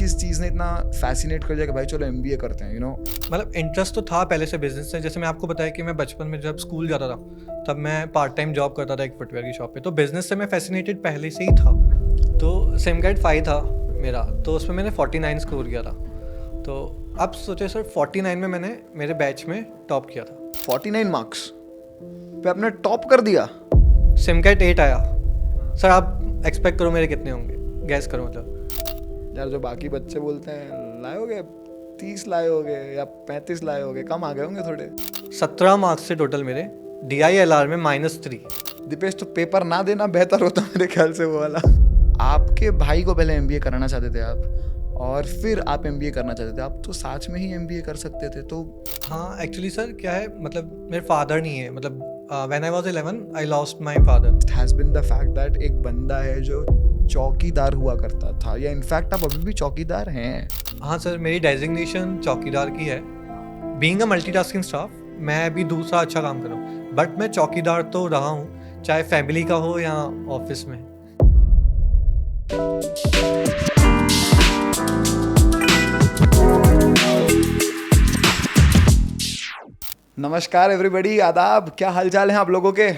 किस चीज़ ने इतना फैसिनेट कर दिया कि भाई चलो MBA करते हैं, मतलब इंटरेस्ट तो था पहले से बिजनेस से। जैसे मैं आपको बताया कि मैं बचपन में जब स्कूल जाता था तब मैं पार्ट टाइम जॉब करता था एक फुटवेयर की शॉप पे, तो बिजनेस से मैं फैसिनेटेड पहले से ही था। तो सिमगेट 5 था मेरा, तो उसमें मैंने 49 स्कोर किया था। तो अब सोचे सर 49 में मैंने मेरे बैच में टॉप किया था। 49 मार्क्स पे आपने टॉप कर दिया। सिमगेट 8 आया। सर आप एक्सपेक्ट करो मेरे कितने होंगे, गैस करो। मतलब यार जो बाकी बच्चे बोलते हैं लाए होगे 30 लाए होगे या 35 लाए होगे, कम आ गए होंगे थोड़े। 17 मार्क्स से टोटल मेरे, DILR में -3। दीपेश तो पेपर ना देना बेहतर होता मेरे ख्याल से वो वाला। आपके भाई को पहले MBA कराना चाहते थे आप, और फिर आप MBA करना चाहते थे। आप तो साथ में ही MBA कर सकते थे। तो हाँ एक्चुअली सर क्या है, मतलब मेरे फादर नहीं है। मतलब when I was 11 I lost my father. It has been the fact that एक बंदा है जो चौकीदार हुआ करता था, या इनफैक्ट आप अभी भी चौकीदार हैं। हाँ सर, मेरी डेजिग्नेशन चौकीदार की है। बीइंग अ मल्टीटास्किंग स्टाफ, मैं अभी दूसरा अच्छा काम कर रहा हूँ, बट मैं चौकीदार तो रहा हूँ, चाहे फैमिली का हो या ऑफिस में। नमस्कार एवरीबॉडी, आदाब। क्या हालचाल है आप लोगों के?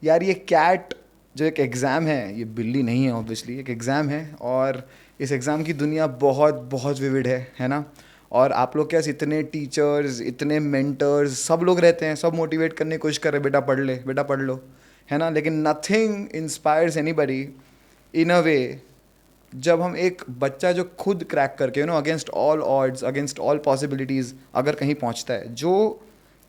यार ये कैट जो एक एग्ज़ाम है, ये बिल्ली नहीं है ऑब्वियसली, एक एग्ज़ाम है, और इस एग्ज़ाम की दुनिया बहुत बहुत विविड है ना। और आप लोग के पास इतने टीचर्स, इतने मेंटर्स, सब लोग रहते हैं, सब मोटिवेट करने की कोशिश कर रहे हैं, बेटा पढ़ ले, बेटा पढ़ लो, है ना। लेकिन नथिंग इंस्पायर्स एनीबडी इन अ वे जब हम एक बच्चा जो खुद क्रैक करके against all odds, against all possibilities अगर कहीं पहुंचता है, जो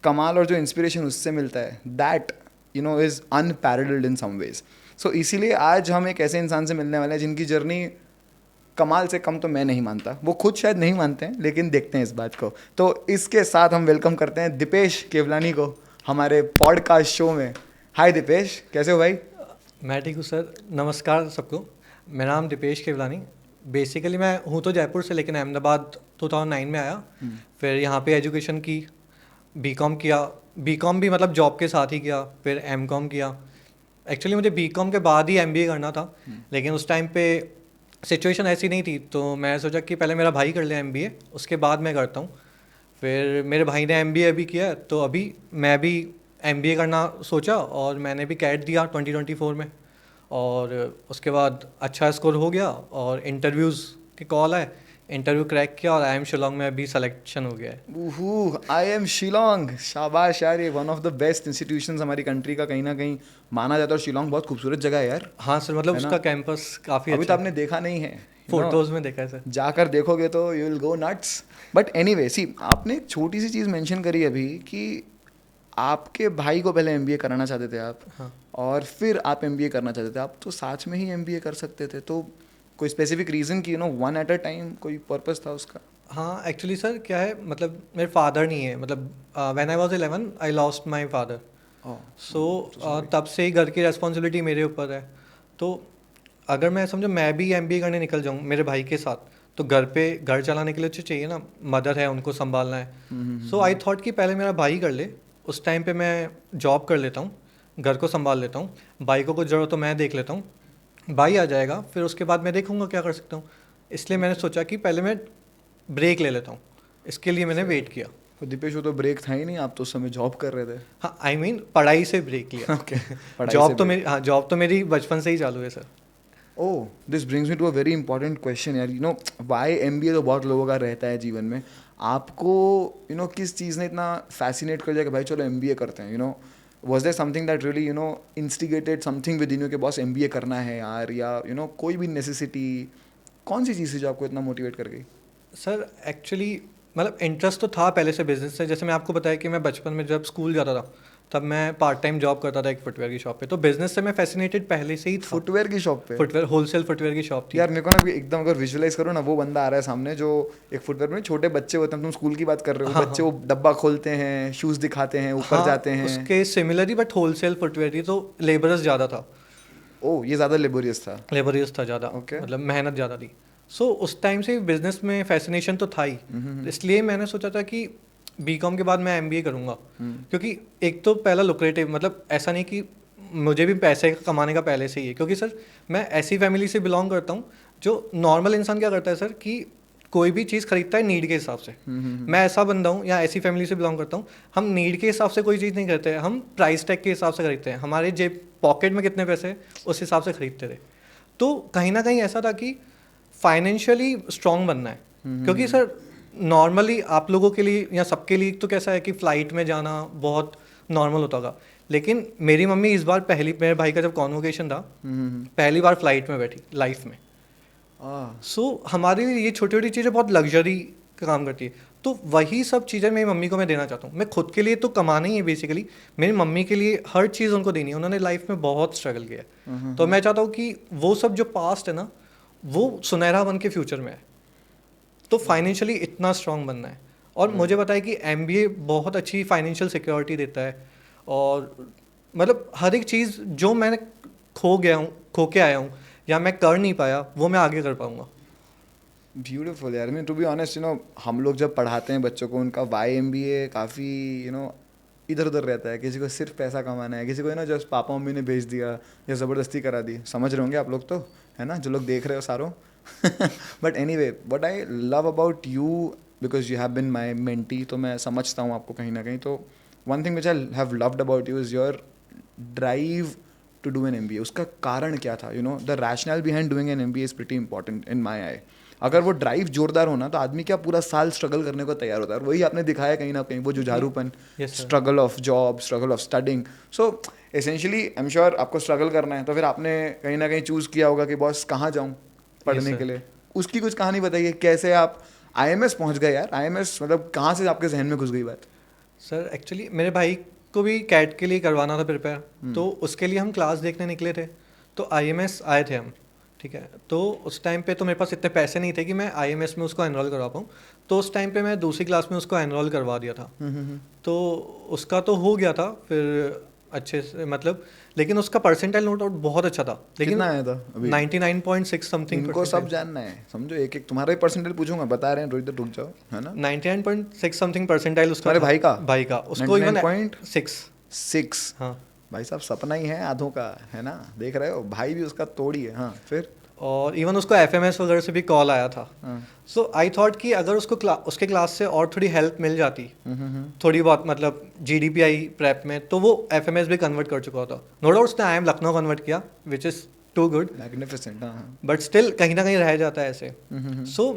कमाल और जो इंस्पिरेशन उससे मिलता है, that is unparalleled in some ways. So इसीलिए आज हम एक ऐसे इंसान से मिलने वाले हैं जिनकी जर्नी कमाल से कम तो मैं नहीं मानता, वो खुद शायद नहीं मानते हैं, लेकिन देखते हैं इस बात को। तो इसके साथ हम वेलकम करते हैं दीपेश केवलानी को हमारे पॉडकास्ट शो में। हाय दीपेश, कैसे हो भाई? मैं ठीक हूँ सर, नमस्कार सबको। मेरा नाम दीपेश केवलानी। बेसिकली मैं हूँ तो जयपुर से, लेकिन अहमदाबाद 2009 में आया। फिर यहाँ पे एजुकेशन की, बीकॉम किया। बीकॉम भी मतलब जॉब के साथ ही किया, फिर एमकॉम किया। एक्चुअली मुझे बीकॉम के बाद ही एमबीए करना था, लेकिन उस टाइम पे सिचुएशन ऐसी नहीं थी, तो मैं सोचा कि पहले मेरा भाई कर ले एमबीए, उसके बाद मैं करता हूँ। फिर मेरे भाई ने एमबीए अभी किया, तो अभी मैं भी एमबीए करना सोचा, और मैंने भी कैट दिया 2024 में। और उसके बाद अच्छा स्कोर हो गया और इंटरव्यूज़ के कॉल आए, इंटरव्यू क्रैक किया, और IIM शिलोंग में अभी सिलेक्शन हो गया है। IIM शिलोंग, शाबाश यार, ये one of the best institutions हमारी कंट्री का कहीं ना कहीं माना जाता है। और शिलोंग बहुत खूबसूरत जगह है यार। हाँ सर, मतलब है ना? उसका कैंपस काफ़ी अभी अच्छा तो आपने देखा नहीं है, फोटोज़ में देखा है सर। जाकर देखोगे तो you will go nuts. But anyway see, आपने एक छोटी सी चीज़ मेंशन करी अभी कि आपके भाई को पहले MBA कराना चाहते थे आप, हाँ और फिर आप MBA करना चाहते थे। आप तो साथ में ही MBA कर सकते थे। तो कोई स्पेसिफिक रीज़न कि वन एट अ टाइम, कोई पर्पस था उसका? हाँ एक्चुअली सर क्या है, मतलब मेरे फादर नहीं है। मतलब when I was 11 I lost my father. So तब से ही घर की रेस्पॉन्सिबिलिटी मेरे ऊपर है। तो अगर मैं समझो मैं भी एमबीए करने निकल जाऊँ मेरे भाई के साथ, तो घर चलाने के लिए तो चाहिए ना, मदर है, उनको संभालना है। सो आई थॉट कि पहले मेरा भाई कर ले, उस टाइम पे मैं जॉब कर लेता हूँ, घर को संभाल लेता हूँ, भाई को कुछ ज़रूरत तो मैं देख लेता हूँ, भाई आ जाएगा, फिर उसके बाद मैं देखूँगा क्या कर सकता हूँ। इसलिए मैंने सोचा कि पहले मैं ब्रेक ले लेता हूँ, इसके लिए मैंने वेट किया। तो दीपेश, वो तो ब्रेक था ही नहीं, आप तो उस समय जॉब कर रहे थे। हाँ आई मीन पढ़ाई से ब्रेक लिया। ओके। जॉब तो मेरी बचपन से ही चालू है sir. Oh, this brings me to a very important question यार। वाई MBA तो बहुत लोगों का रहता है जीवन में। आपको किस चीज़ ने इतना फैसिनेट कर दिया कि भाई चलो MBA करते हैं? Was there something that really instigated something with in you कि बॉस MBA करना है यार, या कोई भी नेसेसिटी? कौन सी चीज़ थी जो आपको इतना मोटिवेट कर गई? सर एक्चुअली मतलब इंटरेस्ट तो था पहले से बिजनेस से। जैसे मैं आपको बताया कि मैं बचपन में जब स्कूल जाता था तब मैं पार्ट टाइम जॉब करता था एक फुटवेयर की शॉप पे, तो बिजनेस से मैं फैसिनेटेड पहले से ही था। फुटवेयर की शॉप पे? फुटवेयर, होलसेल फुटवेयर की शॉप थी यार मेरे को ना एकदम, अगर विजुअलाइज करो ना, वो बंदा आ रहा है सामने जो एक फुटवेयर में छोटे बच्चे होते हैं, तुम स्कूल की बात कर रहे हो, बच्चे वो डब्बा खोलते हैं, शूज़ दिखाते हैं, ऊपर जाते हैं। उसके similar he, but wholesale footwear थी, तो लेबरस ज़्यादा था। ओह, ये ज़्यादा लेबोरियस था। लेबरियस था ज़्यादा, Okay. मतलब मेहनत ज़्यादा थी। सो उस टाइम से बिजनेस में फैसिनेशन तो था ही, इसलिए मैंने सोचा था कि बीकॉम के बाद मैं एमबीए करूँगा। क्योंकि एक तो पहला लुक्रेटिव, मतलब ऐसा नहीं कि मुझे भी पैसे कमाने का पहले से ही है, क्योंकि सर मैं ऐसी फैमिली से बिलोंग करता हूँ जो नॉर्मल इंसान क्या करता है सर कि कोई भी चीज़ खरीदता है नीड के हिसाब से। मैं ऐसा बंदा हूँ या ऐसी फैमिली से बिलोंग करता हूँ, हम नीड के हिसाब से कोई चीज़ नहीं करते हैं, हम प्राइस टैग के हिसाब से खरीदते हैं, हमारे जेब पॉकेट में कितने पैसे हैं उस हिसाब से खरीदते थे। तो कहीं ना कहीं ऐसा था कि फाइनेंशियली स्ट्रांग बनना है, क्योंकि सर नॉर्मली आप लोगों के लिए या सबके लिए तो कैसा है कि फ़्लाइट में जाना बहुत नॉर्मल होता होगा, लेकिन मेरी मम्मी इस बार पहली, मेरे भाई का जब कॉन्वोकेशन था, पहली बार फ्लाइट में बैठी लाइफ में। सो हमारे लिए ये छोटी छोटी चीज़ें बहुत लग्जरी का काम करती है। तो वही सब चीज़ें मेरी मम्मी को मैं देना चाहता हूँ। मैं खुद के लिए तो कमाना ही है बेसिकली, मेरी मम्मी के लिए हर चीज़ उनको देनी है, उन्होंने लाइफ में बहुत स्ट्रगल किया है। तो मैं चाहता हूँ कि वो सब जो पास्ट है ना, वो सुनहरा बन के फ्यूचर में है। तो फाइनेंशियली इतना स्ट्रांग बनना है। और मुझे पता है कि MBA बहुत अच्छी फाइनेंशियल सिक्योरिटी देता है, और मतलब हर एक चीज़ जो मैंने खो के आया हूँ या मैं कर नहीं पाया, वो मैं आगे कर पाऊँगा। ब्यूटीफुल यार। टू बी ऑनेस्ट हम लोग जब पढ़ाते हैं बच्चों को, उनका YMBA काफ़ी इधर उधर रहता है। किसी को सिर्फ पैसा कमाना है, किसी को जस्ट पापा मम्मी ने भेज दिया या ज़बरदस्ती करा दी। समझ रहे होंगे आप लोग तो, है ना, जो लोग देख रहे हो सारों। But anyway, what I love about you, because you have been my mentee, तो मैं समझता हूँ आपको कहीं ना कहीं। तो one thing which I have loved about you is your drive to do an MBA। उसका कारण क्या था? The rationale behind doing an MBA is pretty important in my eye. अगर वो ड्राइव जोरदार होना तो आदमी क्या पूरा साल स्ट्रगल करने को तैयार होता है। और वही आपने दिखाया कहीं ना कहीं, वो जुझारूपन, struggle of job, struggle of studying. So essentially I am sure आपको स्ट्रगल करना है, तो फिर आपने कहीं ना कहीं चूज़ किया होगा कि बॉस कहाँ जाऊँ पढ़ने के लिए। उसकी कुछ कहानी बताइए, कैसे आप IMS पहुँच गए यार? IMS मतलब कहाँ से आपके जहन में घुस गई बात? सर एक्चुअली मेरे भाई को भी कैट के लिए करवाना था प्रिपेयर, तो उसके लिए हम क्लास देखने निकले थे। तो IMS आए थे हम, ठीक है। तो उस टाइम पे तो मेरे पास इतने पैसे नहीं थे कि मैं IMS में उसको एनरोल करवा पाऊँ। तो उस टाइम पे मैं दूसरी क्लास में उसको एनरोल करवा दिया था। तो उसका तो हो गया था फिर अच्छे से, मतलब लेकिन उसका परसेंटाइल नोट आउट बहुत अच्छा था। लेकिन कितना आया था अभी? 99.6 समथिंग। इनको सब जानना है, समझो, एक एक तुम्हारा ही परसेंटाइल पूछूंगा, बता रहे हैं, रोहित रुक जाओ, है ना। 99.6 समथिंग परसेंटाइल उसका। अरे भाई का उसको इवन 6। हाँ भाई साहब सपना ही है आधों का, है ना, देख रहे हो, भाई भी उसका तोड़ी है। हाँ फिर? और इवन उसको FMS वगैरह से भी कॉल आया था। सो आई थॉट कि अगर उसको उसके क्लास से और थोड़ी हेल्प मिल जाती, थोड़ी बहुत, मतलब GDPI प्रेप में, तो वो FMS भी कन्वर्ट कर चुका होता। नो डाउट उसने IIM लखनऊ कन्वर्ट किया, which is too good, magnificent. But still कहीं ना कहीं रह जाता है ऐसे। सो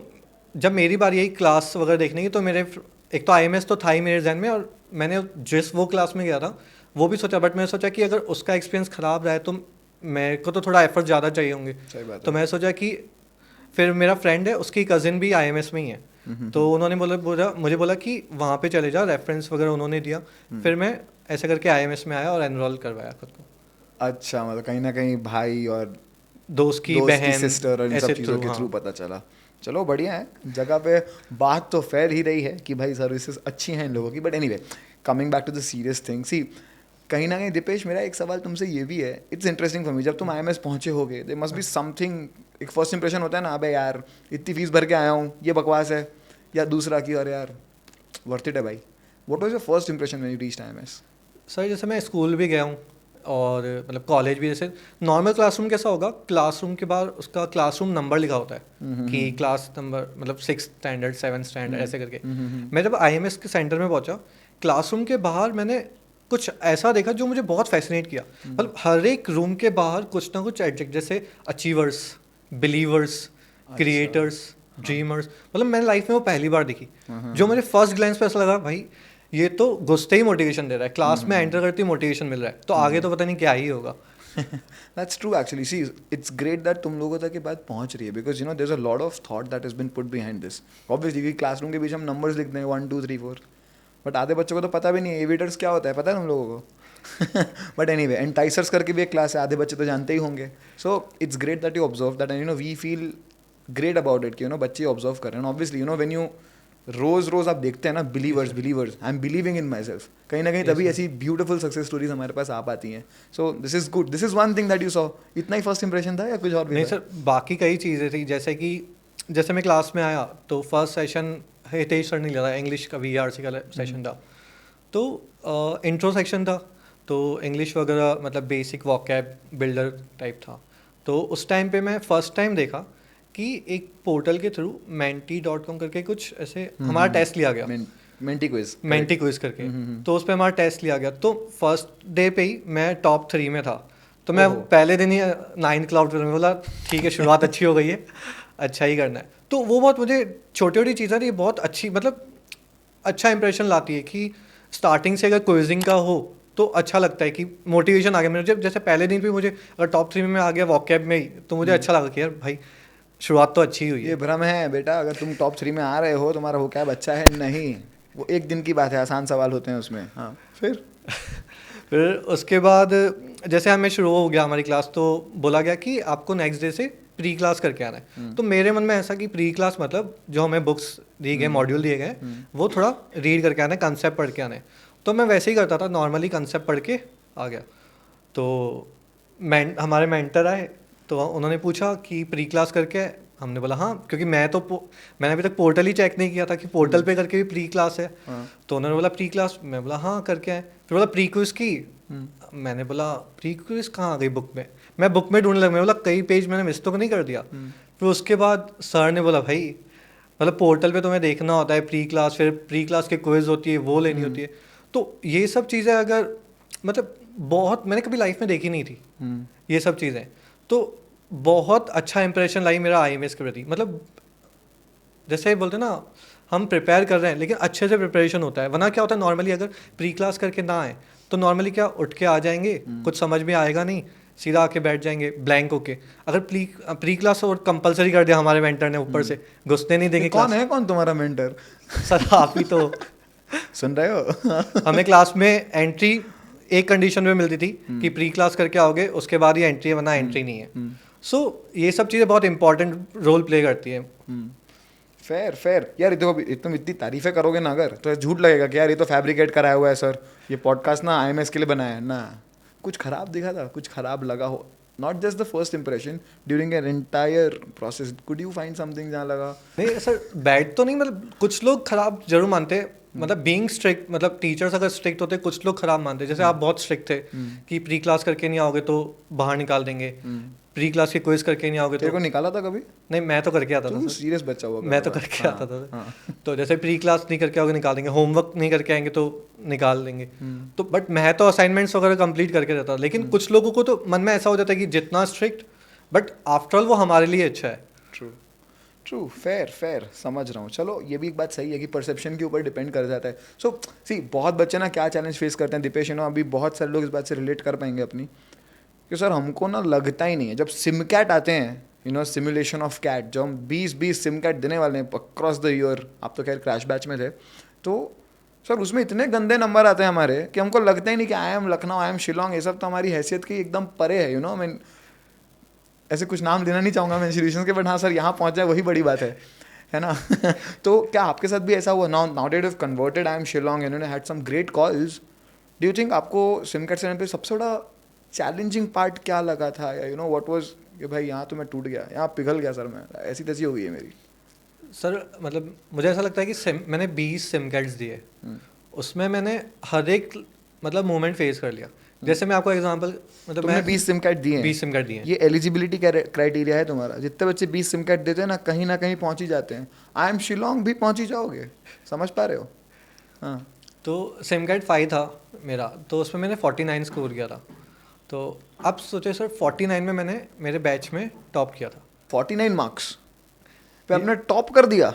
जब मेरी बार यही क्लास वगैरह देखने की, तो मेरे एक तो IMS तो था ही मेरे जहन में, और मैंने जिस वो क्लास में गया था वो भी सोचा, बट मैंने सोचा कि अगर उसका एक्सपीरियंस ख़राब रहा है तो मेरे को तो थोड़ा एफर्ट ज़्यादा चाहिए होंगे। तो मैं सोचा कि फिर मेरा फ्रेंड है, उसकी कज़िन भी IMS में ही है, तो उन्होंने मुझे बोला कि वहाँ पे चले जा, रेफरेंस वगैरह उन्होंने दिया। फिर मैं ऐसे करके IMS में आया और एनरोल करवाया खुद को। अच्छा, मतलब कहीं ना कहीं भाई और दोस्त की बहन, सिस्टर और इन सब चीज़ों के थ्रू पता चला। चलो बढ़िया है, जगह पे बात तो फैल ही रही है कि भाई सर्विसेज अच्छी हैं इन लोगों की। But anyway, coming back to the serious thing, see कहीं ना कहीं दीपेश, मेरा एक सवाल तुमसे ये भी है, इट्स इंटरेस्टिंग फॉर मी, जब तुम IMS पहुंचे होगे, दे मस्ट बी समथिंग, एक फर्स्ट इंप्रेशन होता है ना, अबे यार इतनी फीस भर के आया हूँ, ये बकवास है, या दूसरा कि अरे यार वर्थ इट है भाई। What was your first impression when you reached IMS? Sir जैसे मैं स्कूल भी गया हूँ और मतलब कॉलेज भी, जैसे नॉर्मल क्लासरूम कैसा होगा, क्लासरूम के बाहर उसका क्लासरूम नंबर लिखा होता है कि क्लास नंबर, मतलब 6th स्टैंडर्ड 7th स्टैंडर्ड ऐसे करके। मैं जब IMS के सेंटर में पहुंचा, क्लासरूम के बाहर मैंने कुछ ऐसा देखा जो मुझे बहुत फैसिनेट किया। मतलब हर एक रूम के बाहर कुछ ना कुछ एडजेक्ट, जैसे अचीवर्स, बिलीवर्स, क्रिएटर्स, ड्रीमर्स, मतलब मैंने लाइफ में वो पहली बार देखी, जो मुझे फर्स्ट ग्लैंस पे ऐसा लगा भाई ये तो घुसते ही मोटिवेशन दे रहा है, क्लास में एंटर करते ही मोटिवेशन मिल रहा है, तो आगे तो पता नहीं क्या ही होगा। That's true actually. See, it's great that तुम लोगों तक ये बात पहुंच रही है, because there's a lot of thought that has been put behind this. Obviously कि क्लासरूम के बीच हम नंबर्स लिखते हैं 1 2 3 4, बट आधे बच्चों को तो पता भी नहीं है एविटर्स क्या होता है, पता है तुम लोगों को? बट एनीवे, एंटाइसर्स करके भी एक क्लास है, आधे बच्चे तो जानते ही होंगे। So it's great that you observe that, and we feel great about it कि बच्चे ऑब्जर्व कर रहे हैं। ऑब्वियसली व्हेन यू रोज आप देखते हैं ना, believers I am believing in my self, कहीं ना कहीं तभी ऐसी ब्यूटीफुल सक्सेस स्टोरीज हमारे पास आ पाती हैं। सो this is good, this is one thing that you saw. इतना ही फर्स्ट इंप्रेशन था या कुछ और भी? नहीं सर, बाकी कई चीज़ें थी, जैसे कि जैसे मैं क्लास में आया तो फर्स्ट सेशन हितेश सर ने लिया था, इंग्लिश का VRC का सेशन था, तो इंट्रो सेक्शन था, तो इंग्लिश वगैरह मतलब बेसिक वॉकैब बिल्डर टाइप था। तो उस टाइम पे मैं फर्स्ट टाइम देखा कि एक पोर्टल के थ्रू menti.com करके कुछ ऐसे हमारा टेस्ट लिया गया, मेंटी क्विज, मेंटी क्विज करके। तो उस पर हमारा टेस्ट लिया गया, तो फर्स्ट डे पे ही मैं टॉप 3 में था। तो मैं पहले दिन ही 9 क्लाउड में बोला ठीक है, शुरुआत अच्छी हो गई है, अच्छा ही करना है। तो वो बहुत मुझे छोटी छोटी चीज़ें थी, बहुत अच्छी, मतलब अच्छा इंप्रेशन लाती है कि स्टार्टिंग से अगर क्विजिंग का हो तो अच्छा लगता है कि मोटिवेशन आ गया मेरे। जब जैसे पहले दिन भी मुझे अगर टॉप 3 में मैं आ गया वॉकैब में ही, तो मुझे अच्छा लगा कि यार भाई शुरुआत तो अच्छी हुई है। ये भ्रम है बेटा, अगर तुम टॉप 3 में आ रहे हो तुम्हारा वो क्या अच्छा है, नहीं, वो एक दिन की बात है, आसान सवाल होते हैं उसमें। हाँ फिर उसके बाद जैसे हमें शुरू हो गया हमारी क्लास, तो बोला गया कि आपको नेक्स्ट डे से प्री क्लास करके आना है। तो मेरे मन में ऐसा कि प्री क्लास मतलब जो हमें बुक्स दिए गए, मॉड्यूल दिए गए, वो थोड़ा रीड करके आना है, कंसेप्ट पढ़ के आना है। तो मैं वैसे ही करता था, नॉर्मली कंसेप्ट पढ़ के आ गया। तो हमारे मेंटर आए, तो उन्होंने पूछा कि प्री क्लास करके आए? हमने बोला हाँ, क्योंकि मैंने अभी तक पोर्टल ही चेक नहीं किया था कि पोर्टल पे करके भी प्री क्लास है। तो उन्होंने बोला प्री क्लास, मैं बोला हाँ करके आए। फिर बोला प्री क्विज की, मैंने बोला प्री क्विज कहाँ आ गई बुक में? मैं बुक में ढूंढने लगा, मैं बोला कई पेज मैंने मिस तो नहीं कर दिया। फिर उसके बाद सर ने बोला भाई मतलब पोर्टल पे तुम्हें देखना होता है प्री क्लास, फिर प्री क्लास के क्विज होती है वो लेनी होती है। तो ये सब चीज़ें अगर मतलब बहुत मैंने कभी लाइफ में देखी नहीं थी ये सब चीज़ें, तो बहुत अच्छा इंप्रेशन लाई मेरा IMS के प्रति। मतलब जैसे बोलते हैं ना, हम प्रिपेयर कर रहे हैं लेकिन अच्छे से प्रिपरेशन होता है। वरना क्या होता है, नॉर्मली अगर प्री क्लास करके ना आए तो नॉर्मली क्या उठ के आ जाएंगे, कुछ समझ में आएगा नहीं, सीधा आके बैठ जाएंगे ब्लैंक होके। अगर प्री क्लास और कंपलसरी कर दिया हमारे मेंटर ने, ऊपर से घुसने नहीं देंगे। कौन तुम्हारा मेंटर? सर आप ही तो सुन रहे हो? हमें क्लास में एंट्री एक कंडीशन में मिलती थी कि प्री क्लास करके आओगे उसके बाद ही एंट्री है, वरना एंट्री नहीं है। सो ये सब चीज़ें बहुत इंपॉर्टेंट रोल प्ले करती है। फेयर यार, तुम इतनी तारीफें करोगे ना अगर, तो झूठ लगेगा कि यार ये तो फैब्रिकेट कराया हुआ है सर, ये पॉडकास्ट ना IMS के लिए बनाया है ना। कुछ खराब दिखा था, कुछ खराब लगा हो? Not just the first impression, during an entire process could you find something जहाँ लगा? नहीं सर, बैड तो नहीं, मतलब कुछ लोग खराब जरूर मानते हैं। मतलब बीइंग स्ट्रिक्ट, मतलब टीचर्स अगर स्ट्रिक्ट होते कुछ लोग खराब मानते। जैसे आप बहुत स्ट्रिक्ट थे कि प्री क्लास करके नहीं आओगे तो बाहर निकाल देंगे, प्री क्लास के क्विज करके नहीं आओगे तो। तेरे को निकाला था कभी? नहीं, मैं तो करके आता था। सीरियस बच्चा हुआ? मैं तो करके आता था। तो जैसे प्री क्लास नहीं करके आओगे निकाल देंगे, होमवर्क नहीं करके आएंगे तो निकाल देंगे। तो बट मैं तो असाइनमेंट्स वगैरह कंप्लीट करके रहता था। लेकिन कुछ लोगों को तो मन में ऐसा हो जाता है कि जितना स्ट्रिक्ट बट आफ्टर ऑल वो हमारे लिए अच्छा है। ट्रू, फेयर, समझ रहा हूँ। चलो ये भी एक बात सही है कि परसेप्शन के ऊपर डिपेंड कर जाता है। सो सी बहुत बच्चे ना क्या चैलेंज फेस करते हैं दीपेश, अभी बहुत सारे लोग इस बात से रिलेट कर पाएंगे अपनी, कि सर हमको ना लगता ही नहीं है, जब सिमकैट आते हैं सिमुलेशन ऑफ कैट, जो हम 20 सिमकैट देने वाले हैं अक्रॉस द ईयर, आप तो खैर क्रैश बैच में थे, तो सर उसमें इतने गंदे नंबर आते हैं हमारे कि हमको लगता ही नहीं कि I am Lucknow, I am Shillong, ये सब तो हमारी हैसियत की एकदम परे है। आई मीन ऐसे कुछ नाम लेना नहीं चाहूँगा मैं इंस्टीट्यूशन के, बट हाँ सर यहाँ पहुँच जाए वही बड़ी बात है ना? तो क्या आपके साथ भी ऐसा हुआ? Now that is converted, IIM Shillong, इन्होंने had some great calls. Do you think आपको सिमकैट से पे सबसे बड़ा चैलेंजिंग पार्ट क्या लगा था, या व्हाट वाज कि भाई यहाँ तो मैं टूट गया, यहाँ पिघल गया सर, मैं ऐसी तैसी हो गई है मेरी? सर मतलब मुझे ऐसा लगता है कि मैंने 20 सिमकैट्स दिए, उसमें मैंने हर एक मतलब मोमेंट फेस कर लिया। जैसे मैं आपको एग्जांपल, मतलब तुमने 20 सिम कार्ड दिए हैं? 20 सिम कार्ड दिए हैं। ये एलिजिबिलिटी क्राइटेरिया है तुम्हारा? जितने बच्चे 20 सिम कार्ड देते हैं ना कहीं पहुंच ही जाते हैं। आई एम शिलोंग भी पहुंच ही जाओगे, समझ पा रहे हो? हाँ। तो सिम कार्ड 5 था मेरा, तो उसमें मैंने 49 स्कोर किया था। तो अब सोचे सर 49 में मैंने मेरे बैच में टॉप किया था। 49 मार्क्स पे आपने टॉप कर दिया?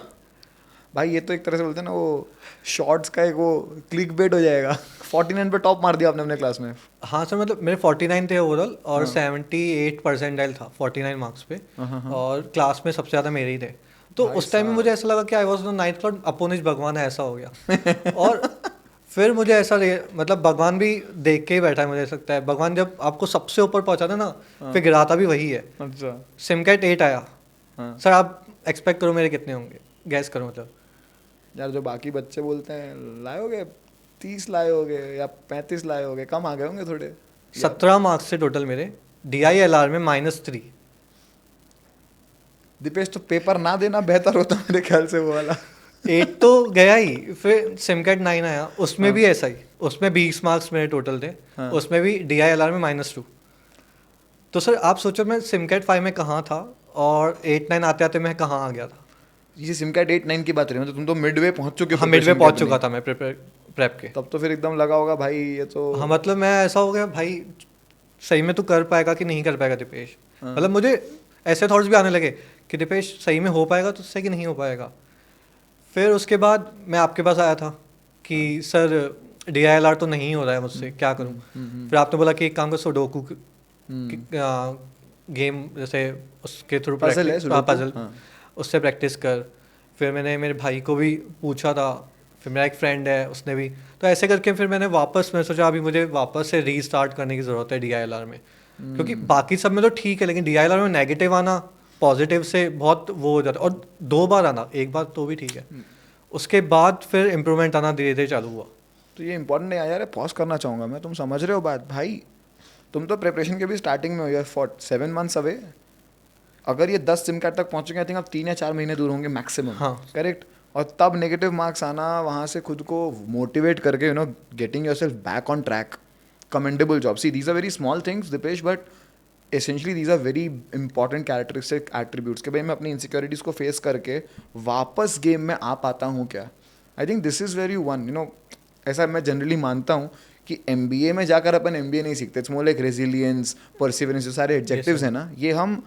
भाई ये तो एक तरह से बोलते हैं ना, वो शॉर्ट्स का एक वो क्लिक बेट हो जाएगा। 49 पे टॉप मार दिया आपने अपने क्लास में? हाँ सर, मतलब मेरे 49 थे ओवरऑल और 78 परसेंटाइल था 49 मार्क्स पे, और क्लास में सबसे ज़्यादा मेरे ही थे। तो उस टाइम में मुझे ऐसा लगा कि I was the ninth cloud, अपोनिज भगवान है, ऐसा हो गया। और फिर मुझे ऐसा मतलब भगवान भी देख के ही बैठा है, मुझे ऐसा लगता है भगवान जब आपको सबसे ऊपर पहुंचाता है ना, फिर गिराता भी वही है। अच्छा। सिमकैट 8 आया। सर आप एक्सपेक्ट करो मेरे कितने होंगे, गैस करो। मतलब यार जो बाकी बच्चे बोलते हैं लाए होगे 30 लाए होगे या 35 लाए होगे, कम आ गए होंगे थोड़े। 17 मार्क्स से टोटल मेरे, DILR में -3। दीपेश तो पेपर ना देना बेहतर होता मेरे ख्याल से वो वाला। 8 तो गया ही, फिर सिमकैट 9 आया, उसमें भी ऐसा ही, उसमें 20 मार्क्स मेरे टोटल थे, उसमें भी DILR में -2। तो सर आप सोचो मैं सिमकैट 5 में कहाँ था और 8-9 आते आते मैं कहाँ आ गया था। ये सिम कार्ड 8-9 की बात रही है, मतलब तुम तो मिडवे पहुंच चुके हो हाँ, मिडवे preparation पहुंच के चुका अपनी। था मैं प्रेप के। तब तो फिर एकदम लगा होगा भाई ये तो। हाँ, मतलब मैं ऐसा हो गया भाई, सही में तू कर पाएगा कि नहीं कर पाएगा दीपेश। हाँ। मतलब मुझे ऐसे थॉट्स भी आने लगे कि दीपेश सही में हो पाएगा तुझसे कि नहीं हो पाएगा। फिर उसके बाद मैं आपके पास आया था कि सर DILR तो नहीं हो रहा है मुझसे, क्या करूँ। फिर आपने बोला कि एक काम कर, सुडोकू गेम जैसे उसके थ्रू Puzzle है, Sudoku? पजल, हाँ। उससे प्रैक्टिस कर। फिर मैंने मेरे भाई को भी पूछा था, फिर मेरा एक फ्रेंड है उसने भी, तो ऐसे करके फिर मैं सोचा अभी मुझे वापस से रीस्टार्ट करने की ज़रूरत है DILR में। क्योंकि बाकी सब में तो ठीक है, लेकिन DILR में नेगेटिव आना पॉजिटिव से बहुत वो हो जाता है, और 2 बार आना, एक बार तो भी ठीक है, उसके बाद फिर इम्प्रूवमेंट आना धीरे धीरे चालू हुआ। तो ये इंपॉर्टेंट है यार, पॉज करना चाहूँगा मैं, तुम समझ रहे हो बात भाई। तुम तो प्रिपरेशन के भी स्टार्टिंग में हो यार, फॉर 7 months अवे। अगर ये 10 सिम कार्ड तक पहुँचेंगे, आई थिंक आप 3 या 4 महीने दूर होंगे मैक्सिमम। हाँ। करेक्ट। और तब नेगेटिव मार्क्स आना, वहाँ से खुद को मोटिवेट करके getting yourself back on track, commendable job. See these are very small things Deepesh, but essentially these are very important characteristic attributes के भाई मैं अपनी इनसिक्योरिटीज़ को फेस करके वापस गेम में आ पाता हूँ क्या। I think this is very one ऐसा मैं जनरली मानता हूँ कि MBA में जाकर अपन MBA नहीं सीखते। It's more like resilience, perseverance, जो सारे एडजेक्टिव्स हैं ना, ये हम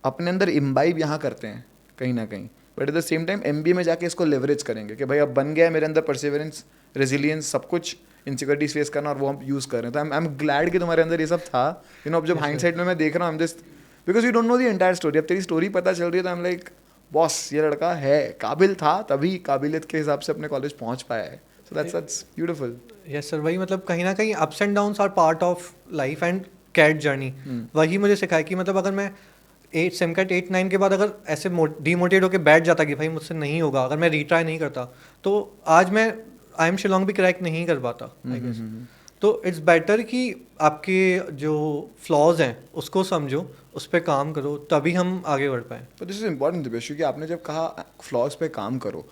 अपने अंदर इम्बाइब यहाँ करते हैं कहीं ना कहीं। But at the same time MBA में जाके इसको लेवरेज करेंगे कि भाई अब बन गया है मेरे अंदर परसिवरेंस, रेजिलियंस, सब कुछ, इनसिक्योरिटीज फेस करना, और वो हम यूज़ कर रहे हैं। तो आई एम ग्लैड कि तुम्हारे अंदर ये सब था। अब जब हाइंडसाइट में मैं देख रहा हूँ, just because you don't know the entire story. अब तेरी स्टोरी पता चल रही है तो आई एम लाइक बॉस, ये लड़का है काबिल, था तभी काबिलियत के हिसाब से अपने कॉलेज पहुँच पाया है। So that's beautiful. Yes sir, वही मतलब कहीं ना कहीं ups and downs are part of life and CAT journey. वही मुझे सिखाया कि मतलब अगर मैं 8 के बाद अगर ऐसे डीमोटिवेट होकर बैठ जाता कि भाई मुझसे नहीं होगा, अगर मैं रीट्राई नहीं करता, तो आज मैं IIM शिलोंग भी क्रैक नहीं कर पाता आई गेस। तो इट्स बेटर कि आपके जो फ्लॉज हैं उसको समझो, उस पर काम करो, तभी हम आगे बढ़ पाएँ। तो दिस इज इम्पॉर्टेंट दिपेश, क्योंकि आपने जब कहा फ्लॉज पे काम करो,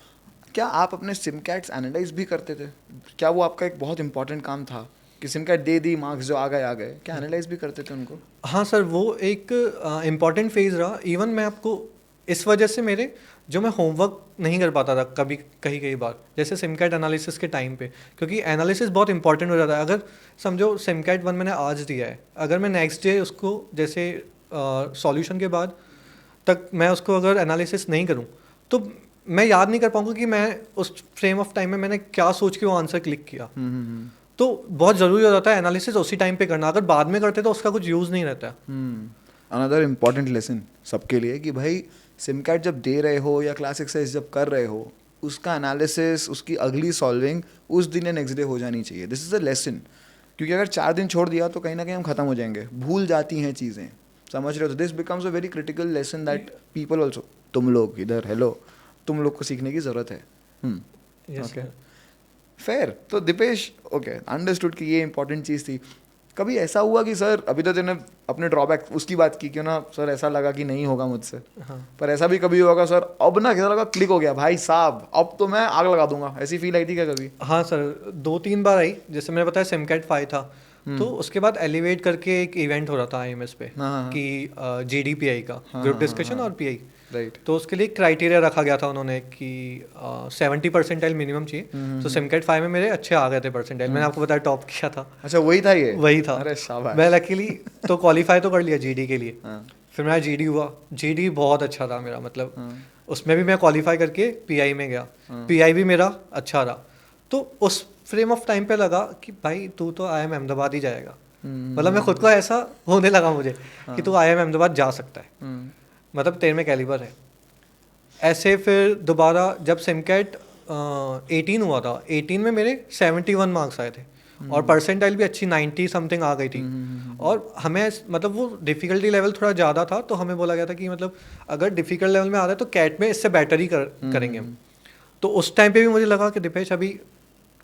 क्या आप अपने सिम कार्ड्स एनालाइज भी करते थे? क्या वो आपका एक बहुत इंपॉर्टेंट काम था कि सिम कार्ड दे दी, मार्क्स जो आ गए, क्या एनालाइज भी करते थे उनको? हाँ सर, वो एक इम्पॉर्टेंट फेज़ रहा। इवन मैं आपको इस वजह से मेरे जो मैं होमवर्क नहीं कर पाता था कई बार, जैसे सिम कार्ड एनालिसिस के टाइम पे, क्योंकि एनालिसिस बहुत इंपॉर्टेंट हो जाता है। अगर समझो सिम कार्ड 1 मैंने आज दिया है, अगर मैं नेक्स्ट डे उसको जैसे सॉल्यूशन के बाद तक मैं उसको अगर एनालिसिस नहीं करूँ, तो मैं याद नहीं कर पाऊँगा कि मैं उस फ्रेम ऑफ टाइम में मैंने क्या सोच के वो आंसर क्लिक किया। तो बहुत ज़रूरी हो जाता है एनालिसिस उसी टाइम पे करना। अगर बाद में करते तो उसका कुछ यूज़ नहीं रहता। अनदर इम्पॉर्टेंट लेसन सबके लिए कि भाई सिम कार्ड जब दे रहे हो या क्लास एक्सरसाइज जब कर रहे हो, उसका एनालिसिस, उसकी अगली सॉल्विंग उस दिन या नेक्स्ट डे हो जानी चाहिए। दिस इज़ अ लेसन, क्योंकि अगर 4 दिन छोड़ दिया तो कहीं ना कहीं हम खत्म हो जाएंगे, भूल जाती हैं चीज़ें, समझ रहे हो? तो this becomes a very critical lesson that people also, तुम लोग इधर, हेलो, तुम लोग को सीखने की ज़रूरत है। Yes, fair. तो दीपेश, ओके, अंडरस्टूड कि ये इंपॉर्टेंट चीज़ थी। कभी ऐसा हुआ कि सर, अभी तो तूने अपने ड्रॉबैक उसकी बात की, क्यों ना सर ऐसा लगा कि नहीं होगा मुझसे, हाँ। पर ऐसा भी कभी होगा सर अब ना कैसा लगा, क्लिक हो गया भाई साहब, अब तो मैं आग लगा दूंगा, ऐसी फील आई थी क्या कभी? हाँ सर, 2-3 बार आई। जैसे मैंने बताया सिम कार्ड 5 था, तो उसके बाद एलिवेट करके एक इवेंट हो रहा था IMS पे कि GDPI का ग्रुप डिस्कशन और PI, राइट। तो उसके लिए क्राइटेरिया रखा गया था उन्होंने कि 70 परसेंटाइल मिनिमम चाहिए। तो सिम कार्ड 5 में मेरे अच्छे आ गए थे परसेंटाइल, मैंने आपको बताया टॉप किया था। अच्छा, वही था ये? वही था। अरे शाबाश। मैं लकीली तो क्वालिफाई तो कर लिया GD के लिए। हाँ। फिर मेरा GD हुआ, GD बहुत अच्छा था मेरा, मतलब उसमें भी मैं क्वालिफाई करके PI में गया, PI भी मेरा अच्छा रहा। तो उस फ्रेम ऑफ टाइम पे लगा कि भाई तू तो IIM अहमदाबाद ही जाएगा। मतलब मैं खुद को ऐसा होने लगा मुझे कि तू IIM अहमदाबाद जा सकता है, मतलब तेरे में कैलिबर है। ऐसे फिर दोबारा जब सिम कार्ड 18 हुआ था, 18 में मेरे 71 मार्क्स आए थे और परसेंटाइल भी अच्छी 90 समथिंग आ गई थी। और हमें मतलब वो डिफ़िकल्टी लेवल थोड़ा ज़्यादा था, तो हमें बोला गया था कि मतलब अगर डिफ़िकल्ट लेवल में आ रहा है तो कैट में इससे बेटर ही करेंगे हम। तो उस टाइम पे भी मुझे लगा कि दीपेश अभी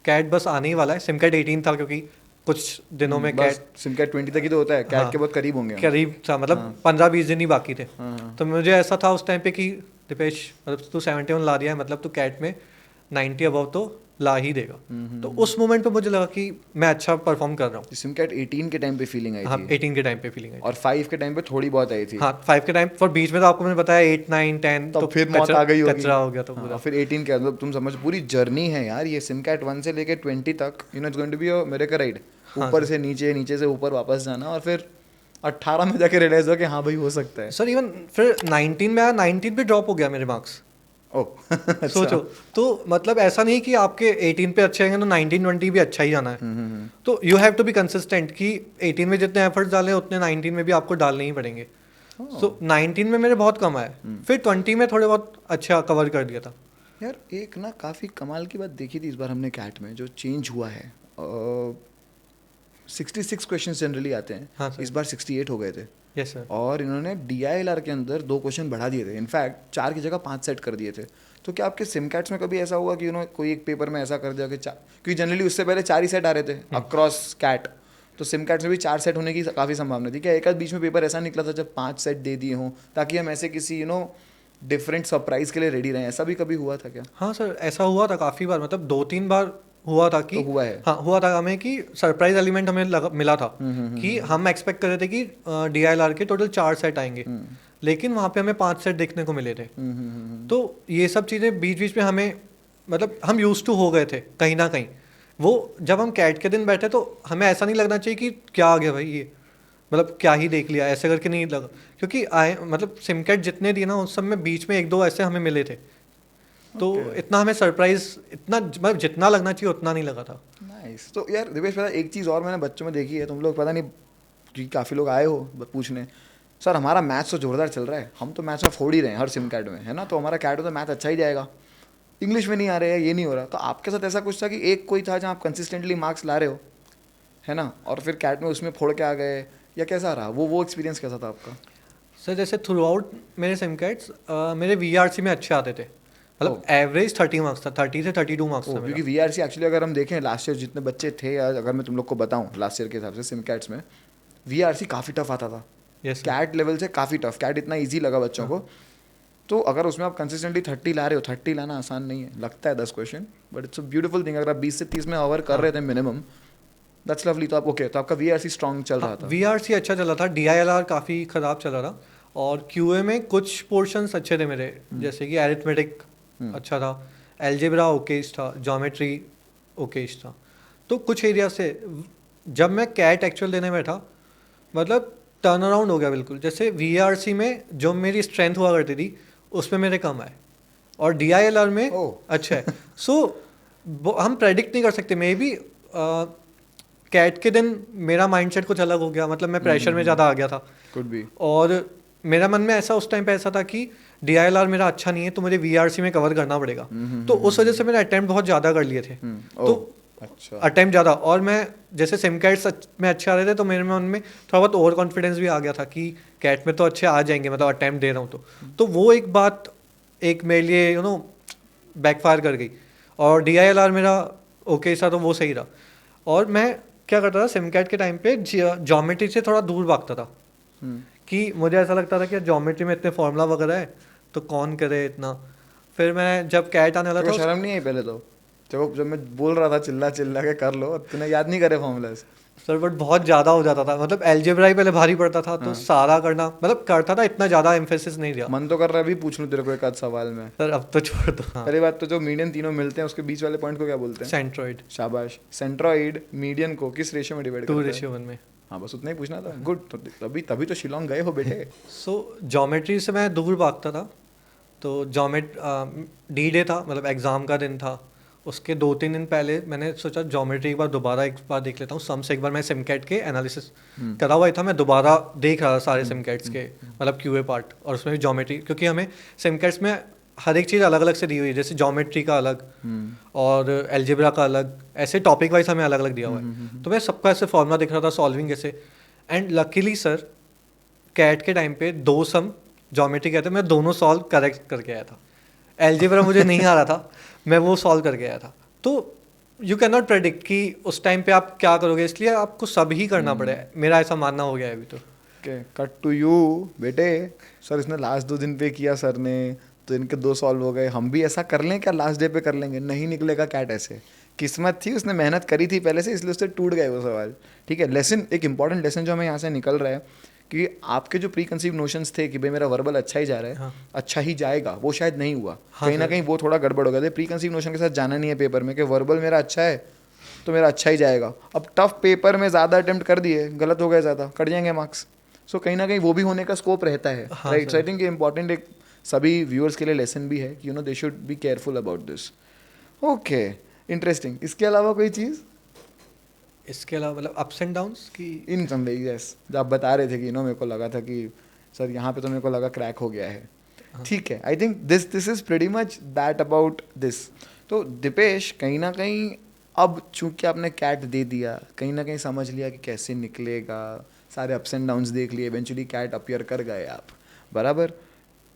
कैट बस आने ही वाला है। सिम कार्ड 18 था क्योंकि कुछ दिनों में कैट, सिम कार्ड 20 तक ही तो होता है, कैट के बहुत करीब होंगे। करीब था, मतलब 15-20 दिन ही बाकी थे। तो मुझे ऐसा था उस टाइम पे कि दीपेश, मतलब तू 71 ला दिया है, मतलब तू कैट में 90 अबव तो ला ही देगा। तो उस मोमेंट पे मुझे लगा कि मैं अच्छा परफॉर्म कर रहा हूँ। सिम कार्ड 18 के टाइम पे फीलिंग आई हाँ, थी 18 के टाइम पे फीलिंग आई। और 5 के टाइम पे थोड़ी बहुत आई थी। हाँ, 5 के टाइम पर बीच में तो आपको मैंने बताया 8 9 10 तब तो फिर मौत आ गई होगी। कचरा हो गया तो हाँ, पूरा। फिर 18 के मतलब तुम समझ पूरी जर्नी है यार ये सिम कार्ड 1 से लेके 20 तक, you know it's going to be a miracle ride. हाँ ऊपर सर। से नीचे, नीचे से ऊपर वापस जाना, और फिर 18 में जाके रियलाइज हुआ कि हाँ भाई हो सकता है। सर इवन फिर 19 में आया, 19 भी ड्रॉप हो गया मेरे मार्क्स। ओह अच्छा। सोचो, तो मतलब ऐसा नहीं कि आपके 18 पे अच्छे आएंगे तो 19 20 भी अच्छा ही जाना है। तो you have to be consistent कि 18 में जितने एफर्ट्स डाले उतने 19 में भी आपको डालने ही पड़ेंगे। सो 19 में मेरे बहुत कम आए, फिर 20 में थोड़े बहुत अच्छा कवर कर दिया था। यार एक ना काफ़ी कमाल की बात देखी थी इस बार हमने कैट में, जो चेंज हुआ है। 66 क्वेश्चंस जनरली आते हैं। हाँ सर। इस बार 68 हो गए थे। Yes sir. और इन्होंने DILR के अंदर 2 क्वेश्चन बढ़ा दिए थे, इनफैक्ट 4 की जगह 5 सेट कर दिए थे। तो क्या आपके सिम कैट्स में कभी ऐसा हुआ कि कोई एक पेपर में ऐसा कर दिया कि क्योंकि जनरली उससे पहले 4 ही सेट आ रहे थे अक्रॉस कैट, तो सिम कैट्स में भी 4 सेट होने की काफ़ी संभावना थी। क्या एक आध बीच में पेपर ऐसा निकला था जब 5 सेट दे दिए हों, ताकि हम ऐसे किसी डिफरेंट सरप्राइज के लिए रेडी रहें? ऐसा भी कभी हुआ था क्या? हाँ सर, ऐसा हुआ था काफ़ी बार, मतलब 2-3 बार हुआ था कि तो हुआ है। हाँ हुआ था हमें कि सरप्राइज एलिमेंट हमें मिला था कि हम एक्सपेक्ट कर रहे थे कि DILR के टोटल 4 सेट आएंगे, लेकिन वहाँ पे हमें 5 सेट देखने को मिले थे। तो ये सब चीज़ें बीच बीच में हमें, मतलब हम यूज टू हो गए थे कहीं ना कहीं। वो जब हम कैट के दिन बैठे तो हमें ऐसा नहीं लगना चाहिए कि क्या आ गया भाई ये, मतलब क्या ही देख लिया, ऐसे करके नहीं लगा। क्योंकि आए मतलब सिम कैट जितने दिए ना उस सब में बीच में 1-2 ऐसे हमें मिले थे। तो इतना हमें सरप्राइज, इतना मतलब जितना लगना चाहिए उतना नहीं लगा था। नाइस। तो यार दिवेश, पता एक चीज़ और मैंने बच्चों में देखी है, तुम लोग पता नहीं कि काफ़ी लोग आए हो पूछने, सर हमारा मैथ्स तो जोरदार चल रहा है, हम तो मैथ्स में फोड़ ही रहे हैं हर सिम कार्ड में, है ना, तो हमारा कार्ड में तो मैथ अच्छा ही जाएगा, इंग्लिश में नहीं आ रहे हैं, ये नहीं हो रहा। तो आपके साथ ऐसा कुछ था कि एक कोई था जहाँ आप कंसिस्टेंटली मार्क्स ला रहे हो, है ना, और फिर कैट में उसमें फोड़ के आ गए, या कैसा रहा वो एक्सपीरियंस कैसा था आपका? सर जैसे थ्रू आउट मेरे सिम कार्ड्स मेरे VRC में अच्छे आते थे, मतलब एवरेज 30 मार्क्स था, 30 से 32 मार्क्स था। क्योंकि VRC एक्चुअली अगर हम देखें लास्ट ईयर जितने बच्चे थे, या अगर मैं तुम लोग को बताऊं लास्ट ईयर के हिसाब से सिम कैट्स में VRC काफ़ी टफ आता था। यस कैट लेवल से काफ़ी टफ, कैट इतना ईजी लगा बच्चों को। तो अगर उसमें आप कंसिस्टेंटली 30 ला रहे हो, 30 लाना आसान नहीं है, लगता है 10 question, but it's a beautiful thing. अगर आप 20 से 30 में ओवर कर रहे थे मिनिमम, दैट्स लवली। तो आप ओके, तो आपका VRC स्ट्रॉन्ग चल रहा था। VRC अच्छा चला था, DILR काफ़ी ख़राब चला था, और QA में कुछ पोर्शंस अच्छे थे मेरे, जैसे कि एरिथमेटिक अच्छा था, एल्जेब्रा ओकेज था, ज्योमेट्री ओकेज था। तो कुछ एरिया से जब मैं कैट एक्चुअल देने बैठा, मतलब टर्न अराउंड हो गया बिल्कुल। जैसे VRC में जो मेरी स्ट्रेंथ हुआ करती थी उसमें मेरे कम आए, और DILR में अच्छा है। सो हम प्रेडिक्ट नहीं कर सकते, मे बी कैट के दिन मेरा माइंडसेट कुछ अलग हो गया, मतलब मैं प्रेशर में ज़्यादा आ गया था, कुड बी। और मेरा मन में ऐसा उस टाइम पे ऐसा था कि DILR मेरा अच्छा नहीं है तो मुझे VRC में कवर करना पड़ेगा। तो उस वजह से मैंने अटेम्प्ट बहुत ज़्यादा कर लिए थे। तो अच्छा, अटेम्प्ट ज़्यादा, और मैं जैसे सिम कैट्स में अच्छे आ रहे थे तो मेरे मन में थोड़ा बहुत ओवर कॉन्फिडेंस भी आ गया था कि कैट में तो अच्छे आ जाएंगे, मतलब अटेम्प्ट दे रहा हूँ तो वो एक बात एक मेरे लिए बैकफायर कर गई। और DILR मेरा ओके था तो वो सही रहा। और मैं क्या करता था सिम कैट के टाइम पे, ज्योमेट्री से थोड़ा दूर भागता था कि मुझे ऐसा लगता था कि ज्योमेट्री में इतने फॉर्मूला वगैरह है तो कौन करे इतना। फिर मैं जब कैट आने वाला था, शर्म नहीं आई पहले तो जब मैं बोल रहा था चिल्ला चिल्ला के कर लो, तूने याद नहीं करे फॉर्मूलाज? सर बट बहुत ज़्यादा हो जाता था, मतलब एल्जेब्रा ही पहले भारी पड़ता था, तो सारा करना मतलब करता था, इतना ज़्यादा एम्फेसिस नहीं दिया। मन तो कर रहा है अभी पूछ लूँ तेरे को एक आध सवाल में। सर अब तो छोड़ दो। पहली बात तो जो मीडियन तीनों मिलते हैं उसके बीच वाले पॉइंट को क्या बोलते हैं? सेंट्रॉइड। शाबाश। सेंट्रॉइड मीडियन को किस रेशियो में डिवाइड करता है? 2:1 में। हाँ बस उतना ही पूछना था। गुड। तो तभी तो शिलोंग गए हो बेटे। सो ज्योमेट्री से मैं दूर भागता था। तो D डे था, मतलब एग्ज़ाम का दिन था, उसके 2-3 दिन पहले मैंने सोचा ज्योमेट्री एक बार देख लेता हूँ सम से। एक बार मैं सिम कैट के एनालिसिस करा हुआ था, मैं दोबारा देख रहा था सारे सिम कैट्स के, मतलब QA पार्ट, और उसमें भी ज्योमेट्री, क्योंकि हमें सिम कैट्स में हर एक चीज़ अलग अलग से दी हुई है, जैसे ज्योमेट्री का अलग और एल्जेब्रा का अलग, ऐसे टॉपिक वाइज हमें अलग अलग दिया हुआ है। तो मैं सबका ऐसे फॉर्मूला दिख रहा था, सॉल्विंग ऐसे। एंड लकीली सर कैट के टाइम पे 2 सम ज्योमेट्री कहते, मैं दोनों सॉल्व करेक्ट करके आया था। एल्जेब्रा मुझे नहीं आ रहा था, मैं वो सॉल्व करके आया था। तो यू कैन नॉट प्रेडिक्ट कि उस टाइम पे आप क्या करोगे, इसलिए आपको सब ही करना पड़े, मेरा ऐसा मानना हो गया है अभी तो। कट टू यू बेटे। सर इसने लास्ट 2 दिन पे किया सर ने, तो इनके 2 सॉल्व हो गए, हम भी ऐसा कर लें क्या, लास्ट डे पे कर लेंगे, नहीं निकलेगा कैट ऐसे। किस्मत थी, उसने मेहनत करी थी पहले से, इसलिए उससे टूट गए वो सवाल। ठीक है, लेसन, एक इंपॉर्टेंट लेसन जो हमें यहाँ से निकल रहा है कि आपके जो प्री कंसीव नोशंस थे कि भाई मेरा वर्बल अच्छा ही जा रहा है, हाँ। अच्छा ही जाएगा, वो शायद नहीं हुआ। हाँ कहीं ना सर। कहीं वो थोड़ा गड़बड़ हो गया था। प्री कंसीव नोशन के साथ जाना नहीं है पेपर में कि वर्बल मेरा अच्छा है तो मेरा अच्छा ही जाएगा। अब टफ पेपर में ज़्यादा अटेम्प्ट कर दिए, गलत हो गए ज़्यादा, कट जाएंगे मार्क्स। सो कहीं ना कहीं वो भी होने का स्कोप रहता है, हाँ राइट। सो आई सर। थिंक ये इंपॉर्टेंट एक सभी व्यूअर्स के लिए लेसन भी है कि they should be careful about this. Okay, interesting. इसके अलावा कोई चीज़ इसके अलावा मतलब अप्स एंड डाउन्स की इन सम वे, यस, जब आप बता रहे थे कि मेरे को लगा था कि सर यहाँ पे तो मेरे को लगा क्रैक हो गया है। ठीक है, I think this is pretty much that about this. तो दीपेश, कहीं ना कहीं अब चूंकि आपने कैट दे दिया, कहीं ना कहीं समझ लिया कि कैसे निकलेगा, सारे अप्स एंड डाउन्स देख लिए, इवेंचुअली कैट अपीयर कर गए आप, बराबर।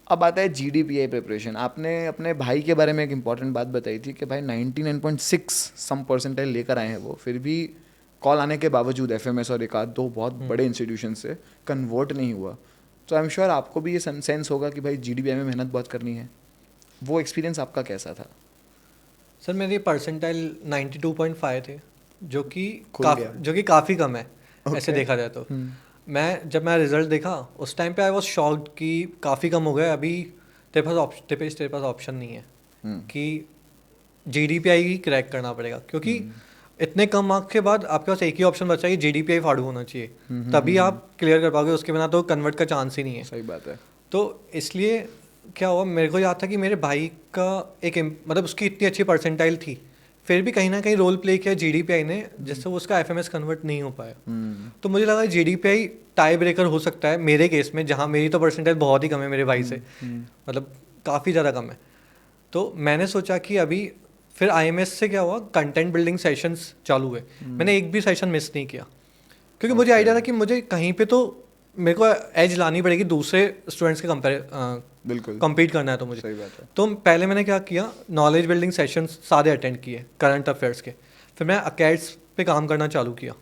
अब आता है GDPI प्रिपरेशन। आपने अपने भाई के बारे में एक इंपॉर्टेंट बात बताई थी कि भाई 99.6 सम परसेंटाइल लेकर आए हैं वो, फिर भी कॉल आने के बावजूद FMS और एक आध दो बहुत बड़े इंस्टीट्यूशन से कन्वर्ट नहीं हुआ। तो आई एम श्योर आपको भी ये सेंस होगा कि भाई GDPI में मेहनत बहुत करनी है। वो एक्सपीरियंस आपका कैसा था? सर मेरे परसेंटाइल 92.5 थे, जो कि खुल गया। काफ़ी कम है। Okay. ऐसे देखा जाए तो जब मैं रिजल्ट देखा उस टाइम पे आई वाज शॉक्ड कि काफ़ी कम हो गए। अभी तेरे पास ऑप्शन नहीं है कि GDPI ही क्रैक करना पड़ेगा, क्योंकि इतने कम मार्क्स के बाद आपके पास एक ही ऑप्शन बचा है कि GDPI फाड़ू होना चाहिए, तभी आप क्लियर कर पाओगे, उसके बिना तो कन्वर्ट का चांस ही नहीं है। सही बात है। तो इसलिए क्या हुआ, मेरे को याद था कि मेरे भाई का मतलब उसकी इतनी अच्छी परसेंटाइल थी, फिर भी कहीं ना कहीं रोल प्ले किया GDPI ने, जिससे वो उसका FMS कन्वर्ट नहीं हो पाया। तो मुझे लगा GDPI टाई ब्रेकर हो सकता है मेरे केस में, जहाँ मेरी तो परसेंटाइल बहुत ही कम है मेरे भाई से, मतलब काफ़ी ज़्यादा कम है। तो मैंने सोचा कि अभी फिर IMS से क्या हुआ, कंटेंट बिल्डिंग सेशंस चालू हुए। मैंने एक भी सेशन मिस नहीं किया, क्योंकि मुझे आइडिया था कि मुझे कहीं पे तो मेरे को एज लानी पड़ेगी, दूसरे स्टूडेंट्स के बिल्कुल कम्पीट करना है तो मुझे। सही बात है। तो पहले मैंने क्या किया, नॉलेज बिल्डिंग सेशंस सारे अटेंड किए करंट अफेयर्स के। फिर मैं अकेड्स पे काम करना चालू किया।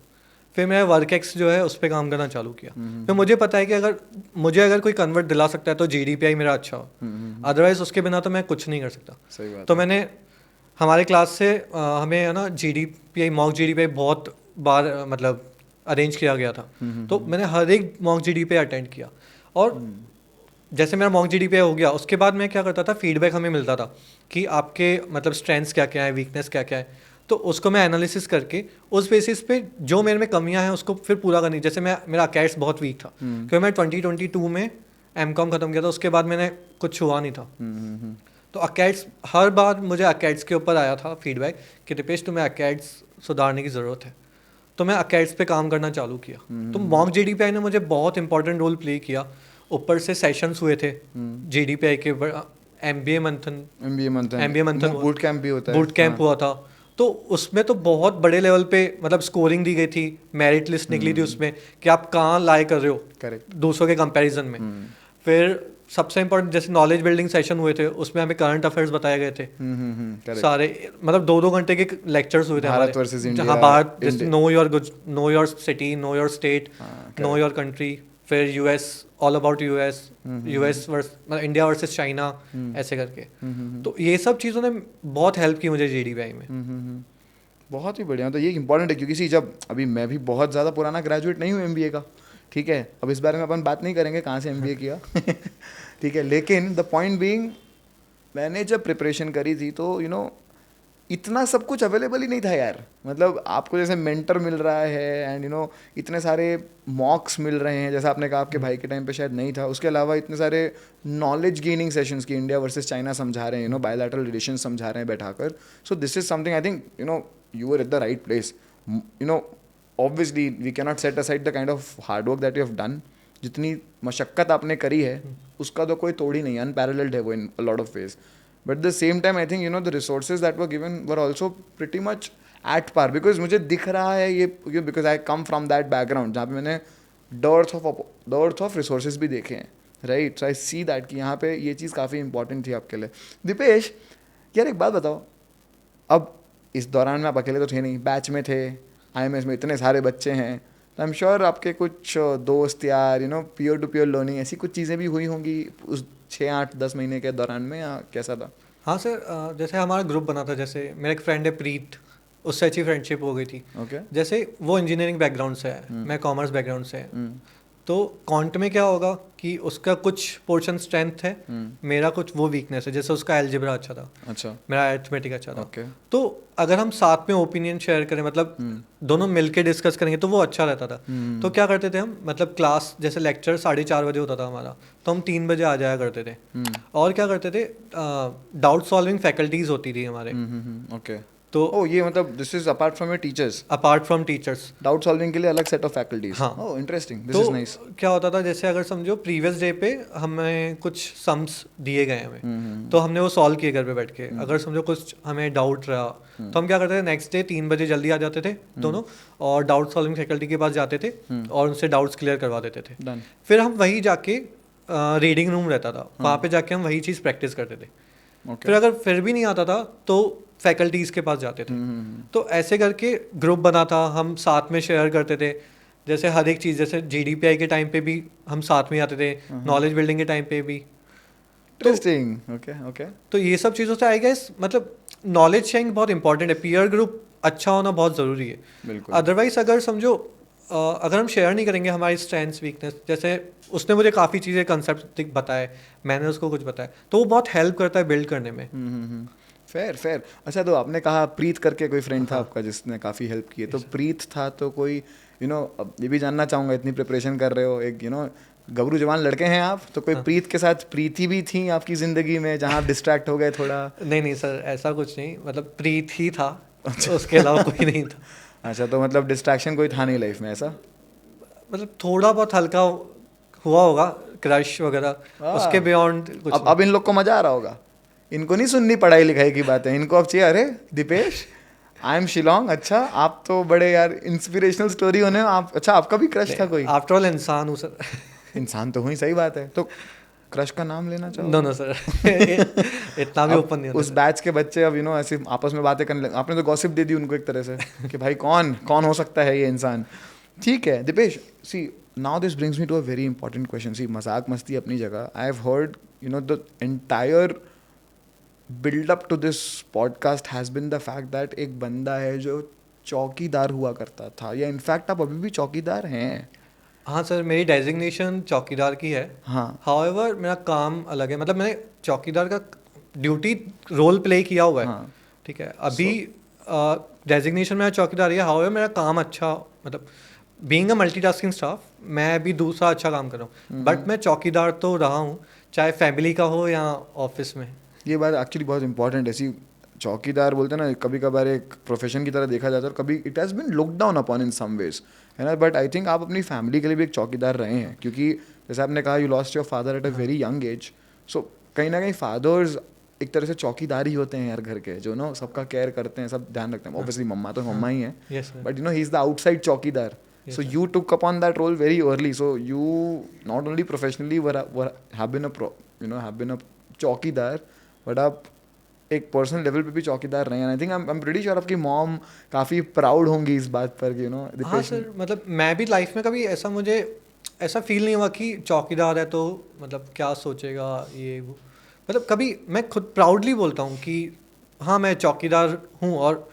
फिर मैं वर्कएक्स जो है उस पर काम करना चालू किया। फिर मुझे पता है कि अगर कोई कन्वर्ट दिला सकता है तो GDPI मेरा अच्छा हो, अदरवाइज उसके बिना तो मैं कुछ नहीं कर सकता। सही बात तो है। मैंने हमारे क्लास से हमें है ना GDPI मॉक GDPI बहुत बार मतलब अरेंज किया गया था। तो मैंने हर एक मॉक GDPI अटेंड किया, और जैसे मेरा मॉक GDPI हो गया उसके बाद मैं क्या करता था, फीडबैक हमें मिलता था कि आपके मतलब स्ट्रेंथ्स क्या क्या है, वीकनेस क्या क्या है। तो उसको मैं एनालिसिस करके उस बेसिस पे जो मेरे में कमियां हैं उसको फिर पूरा करनी। जैसे मेरा अकेड्स बहुत वीक था, क्योंकि मैं 2022 में MCOM ख़त्म किया था, उसके बाद मैंने कुछ हुआ नहीं था। तो अकेड्स हर बार मुझे अकेड्स के ऊपर आया था फीडबैक कि दीपेश तुम्हें अकेड्स सुधारने की ज़रूरत है। तो मैं अकेड्स पे काम करना चालू किया। तो मॉक GDPI ने मुझे बहुत इंपॉर्टेंट रोल प्ले किया। ऊपर से सेशंस हुए थे GDPI के, MBA मंथन बूट कैंप भी होता है। बूट कैंप हुआ था। तो उसमें तो बहुत बड़े लेवल पे मतलब स्कोरिंग दी गई थी, मेरिट लिस्ट निकली थी उसमें कि आप कहाँ लाई कर रहे हो करेक्ट दूसरों के कंपैरिजन में। फिर सबसे इम्पोर्टेंट जैसे नॉलेज बिल्डिंग सेशन हुए थे, उसमें हमें करंट अफेयर्स बताए गए थे सारे, मतलब 2-2 घंटे के लेक्चर्स हुए थे भारत वर्सेस इंडिया, जहाँ भारत जैसे know your city, know your state, know your country. फिर US ऑल अबाउट US मतलब इंडिया वर्सेस चाइना, ऐसे करके। तो ये सब चीज़ों ने बहुत हेल्प की मुझे GDPI में। बहुत ही बढ़िया। तो ये इंपॉर्टेंट है, क्योंकि सी जब अभी मैं भी बहुत ज़्यादा पुराना ग्रेजुएट नहीं हूँ MBA का, ठीक है, अब इस बारे में अपन बात नहीं करेंगे कहाँ से MBA किया ठीक है, लेकिन द पॉइंट बीइंग, मैंने जब प्रिपरेशन करी थी तो इतना सब कुछ अवेलेबल ही नहीं था यार। मतलब आपको जैसे मेंटर मिल रहा है एंड इतने सारे मॉक्स मिल रहे हैं, जैसा आपने कहा आपके भाई के टाइम पे शायद नहीं था। उसके अलावा इतने सारे नॉलेज गेनिंग सेशंस की इंडिया वर्सेस चाइना समझा रहे हैं, बायलैटरल रिलेशन समझा रहे हैं बैठाकर। So this is something I think you are at the right place. Obviously we cannot set aside the kind of hard work that you have done. जितनी मशक्क़त आपने करी है उसका तो कोई तोड़ ही नहीं है, अनपैरेलल्ड है वो in a lot of ways. But at the same time, I think the resources that were given were also pretty much at par, because मुझे दिख रहा है ये, because I come from that background जहाँ पे मैंने the earth of resources भी देखे हैं, right? So I see that कि यहाँ पे ये चीज़ काफ़ी important थी आपके लिए। दीपेश यार एक बात बताओ, अब इस दौरान में आप अकेले तो थे नहीं, बैच में थे, IMS में इतने सारे बच्चे हैं, तो आई एम श्योर आपके कुछ दोस्त यार पीयर टू पीयर लर्निंग ऐसी कुछ चीज़ें भी हुई होंगी उस 6 8 10 महीने के दौरान में, या कैसा था? हाँ सर, जैसे हमारा ग्रुप बना था, जैसे मेरा एक फ्रेंड है प्रीत, उससे अच्छी फ्रेंडशिप हो गई थी। ओके। जैसे वो इंजीनियरिंग बैकग्राउंड से है, मैं कॉमर्स बैकग्राउंड से है, तो क्वांट में क्या होगा कि उसका कुछ पोर्शन स्ट्रेंथ है, मेरा कुछ वो वीकनेस है। जैसे उसका अलजेब्रा अच्छा था, अच्छा। मेरा अरिथमेटिक अच्छा था। ओके। तो अगर हम साथ में ओपिनियन शेयर करें, मतलब दोनों मिलके डिस्कस करेंगे, तो वो अच्छा रहता था। तो क्या करते थे हम, मतलब क्लास जैसे लेक्चर 4:30 बजे होता था हमारा, तो हम 3 बजे आ जाया करते थे। और क्या करते थे, डाउट सॉल्विंग फैकल्टीज होती थी हमारे। ओके। तो ओ, ये मतलब this is apart from your teachers? Apart from teachers, doubt solving के लिए अलग सेट ऑफ फैकल्टीज? हाँ। ओह, इंटरेस्टिंग, दिस तो इज नाइस। क्या होता था, जैसे अगर समझो प्रीवियस डे पे हमें कुछ सम्स दिए गए हमें, तो हमने वो सॉल्व किए घर पे बैठ के। अगर समझो कुछ हमें डाउट रहा, तो हम क्या करते थे, नेक्स्ट डे 3 बजे जल्दी आ जाते थे दोनों, और डाउट सॉल्विंग फैकल्टी के पास जाते थे और उनसे डाउट्स क्लियर करवा देते थे। डन। फिर हम वहीं जाके, रीडिंग रूम रहता था, वहाँ पे जाके हम वही चीज़ प्रैक्टिस करते थे। फिर अगर फिर भी नहीं आता था तो फैकल्टीज़ के पास जाते थे। तो ऐसे करके ग्रुप बना था, हम साथ में शेयर करते थे। जैसे हर एक चीज़, जैसे GDPI के टाइम पे भी हम साथ में आते थे, नॉलेज बिल्डिंग के टाइम पे भी। इंटरेस्टिंग। Okay okay. तो ये सब चीज़ों से आई गेस, मतलब नॉलेज शेयरिंग बहुत इंपॉर्टेंट है, पीयर ग्रुप अच्छा होना बहुत ज़रूरी है। बिल्कुल। अदरवाइज अगर समझो, अगर हम शेयर नहीं करेंगे हमारी स्ट्रेंथ्स वीकनेस, जैसे उसने मुझे काफ़ी चीज़ें कंसेप्ट बताए, मैंने उसको कुछ बताया, तो वो बहुत हेल्प करता है बिल्ड करने में। Fair fair. अच्छा, तो आपने कहा प्रीत करके कोई फ्रेंड था हाँ। आपका जिसने काफ़ी हेल्प की है, तो Yes, sir. प्रीत था तो कोई अब ये भी जानना चाहूँगा, इतनी प्रिपरेशन कर रहे हो, एक गबरू जवान लड़के हैं आप, तो कोई हाँ। प्रीत के साथ प्रीति भी थी आपकी ज़िंदगी में जहाँ आप डिस्ट्रैक्ट हो गए थोड़ा? नहीं नहीं सर, ऐसा कुछ नहीं, मतलब प्रीत ही था, उसके अलावा कोई नहीं था। अच्छा, तो मतलब डिस्ट्रैक्शन कोई था नहीं लाइफ में, ऐसा? मतलब थोड़ा बहुत हल्का हुआ होगा, क्रश वगैरह, उसके बियॉन्ड कुछ नहीं। अब इन लोग को मजा आ रहा होगा, इनको नहीं सुननी पढ़ाई लिखाई की बातें, इनको अब चाहिए, अरे दीपेश, आई एम शिलोंग, अच्छा आप तो बड़े यार इंस्पिरेशनल स्टोरी होने आप, अच्छा आपका भी क्रश था कोई? आफ्टर ऑल इंसान हूँ सर। इंसान तो हुई, सही बात है, तो क्रश का नाम लेना चाहो? नो नो सर, इतना भी अब ओपन नहीं उस होता। बैच के बच्चे अब ऐसे आपस में बातें करने लगे, आपने तो गॉसिप दे दी उनको एक तरह से कि भाई कौन कौन हो सकता है ये इंसान। ठीक है Deepesh, see now this brings me to a very important question. See, मजाक मस्ती अपनी जगह, I have heard the entire build up to this podcast has been the fact that एक बंदा है जो चौकीदार हुआ करता था, या इनफैक्ट आप अभी भी चौकीदार हैं। हाँ सर, मेरी डेजिग्नेशन चौकीदार की है। हाँ। हाउएवर मेरा काम अलग है, मतलब मैंने चौकीदार का ड्यूटी रोल प्ले किया हुआ है। हाँ। ठीक है, अभी डेजिग्नेशन मेरा चौकीदार ही है। हाउएवर मेरा काम अच्छा, मतलब बीइंग अ मल्टीटास्किंग स्टाफ, मैं अभी दूसरा अच्छा काम कर रहा हूँ, बट मैं चौकीदार तो रहा हूँ, चाहे फैमिली का हो या ऑफिस में। ये बात एक्चुअली बहुत इंपॉर्टेंट है। ऐसी चौकीदार बोलते हैं ना, कभी कभार एक प्रोफेशन की तरह देखा जाता है, और कभी it has been look down upon in some ways, है ना, बट आई थिंक आप अपनी फैमिली के लिए भी एक चौकीदार रहे हैं, क्योंकि जैसे आपने कहा you lost your father at a very young age, so कहीं ना कहीं फादर्स एक तरह से चौकीदार ही होते हैं यार घर के, जो सबका केयर करते हैं, सब ध्यान रखते हैं। ऑब्वियसली मम्मा तो मम्मा ही है, yes sir. But he is the outside चौकीदार. Yes, So sir. you took upon that role very early. So you not only professionally have been a चौकीदार, but आप एक पर्सनल लेवल पे भी चौकीदार रहे हैं. I think I am pretty sure आपकी मॉम काफ़ी प्राउड होंगी इस बात पर कि हाँ सर, मतलब मैं भी लाइफ में कभी मुझे ऐसा फील नहीं हुआ कि चौकीदार है तो मतलब क्या सोचेगा ये वो, मतलब कभी मैं खुद प्राउडली बोलता हूँ कि हाँ मैं चौकीदार हूँ, और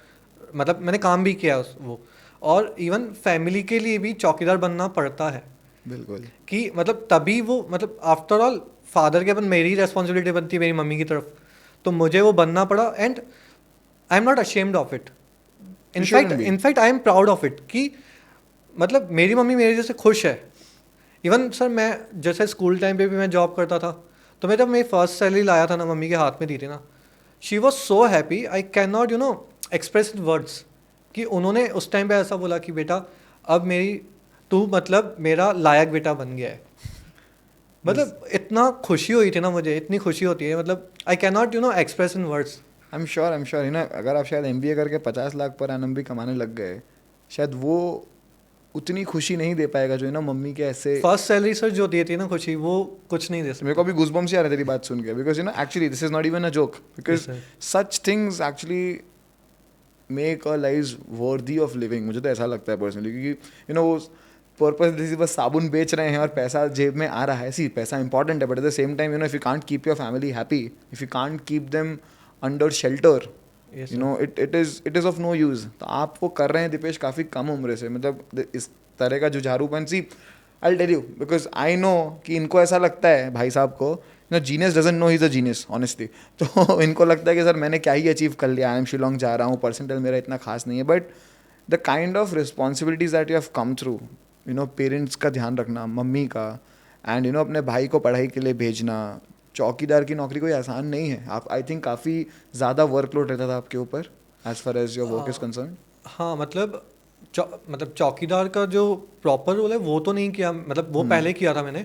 मतलब मैंने काम भी किया वो, और इवन फैमिली के लिए भी चौकीदार बनना पड़ता है. बिल्कुल. कि मतलब तभी वो, मतलब आफ्टर ऑल फादर के अपन मेरी रेस्पॉन्सिबिलिटी बनती है मेरी मम्मी की तरफ, तो मुझे वो बनना पड़ा, and I am not ashamed of it. In fact I am proud of it कि मतलब मेरी मम्मी मेरे जैसे खुश है. इवन सर मैं जैसे स्कूल टाइम पे भी मैं जॉब करता था, तो मैं जब मेरी फर्स्ट सैलरी लाया था ना, मम्मी के हाथ में दी थी ना, she was so happy, I can not express in words, कि उन्होंने उस टाइम पे ऐसा बोला कि बेटा अब तू मतलब मेरा लायक बेटा बन गया है. मतलब इतना खुशी हुई थी ना मुझे, इतनी खुशी होती है, मतलब I can not express in words. I am sure अगर आप शायद MBA करके 50 लाख पर एनम भी कमाने लग गए, शायद वो उतनी खुशी नहीं दे पाएगा जो मम्मी के ऐसे फर्स्ट सैलरी सर जो दी थी ना खुशी, वो कुछ नहीं दे सकती. मेरे को अभी गूज़बम्स ही आ रहे तेरी बात सुन के, because actually this is not even a joke, because such things actually make a life worthy of living. मुझे तो ऐसा लगता है पर्सनली, क्योंकि वो पर्पसली बस साबुन बेच रहे हैं और पैसा जेब में आ रहा है, सी पैसा इंपॉर्टेंट है, but at the same time if you can't keep your family happy, if you can't keep them under shelter, Yes, you know it is of no use. तो आप वो कर रहे हैं दीपेश काफ़ी कम उम्र से, मतलब इस तरह का जुझारूपन, see I tell you because I know कि इनको ऐसा लगता है भाई साहब को, genius doesn't know he is a genius honestly. तो इनको लगता है कि सर मैंने क्या ही अचीव कर लिया, आई एम शिलोंग जा रहा हूँ, परसेंटेज मेरा इतना खास नहीं है, but the kind of responsibilities that you have come through, parents का ध्यान रखना, मम्मी का, एंड अपने भाई को पढ़ाई के लिए भेजना, चौकीदार की नौकरी कोई आसान नहीं है। आप आई थिंक काफ़ी ज़्यादा वर्कलोड रहता था आपके ऊपर as far as your work is concern. हाँ मतलब मतलब चौकीदार का जो प्रॉपर रोल है वो तो नहीं किया, मतलब वो पहले किया था मैंने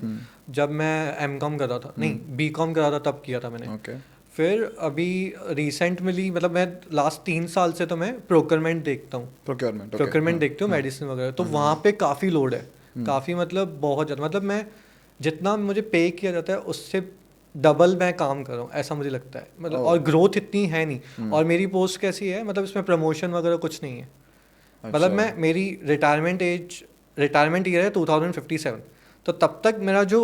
जब मैं एमकॉम कर रहा था, नहीं बीकॉम कर रहा था तब किया था मैंने। ओके। फिर अभी रिसेंट मिली, मतलब मैं लास्ट 3 साल से तो मैं प्रोक्योरमेंट देखता हूँ, प्रोक्योरमेंट देखती हूँ मेडिसिन वगैरह, तो वहाँ पे काफ़ी लोड है, काफ़ी मतलब बहुत ज़्यादा, मतलब मैं जितना मुझे पे किया जाता है उससे डबल मैं काम कर रहा हूँ ऐसा मुझे लगता है, मतलब और ग्रोथ इतनी है नहीं। और मेरी पोस्ट कैसी है, मतलब इसमें प्रमोशन वगैरह कुछ नहीं है, मतलब मैं मेरी रिटायरमेंट ईयर है 2057, तो तब तक मेरा जो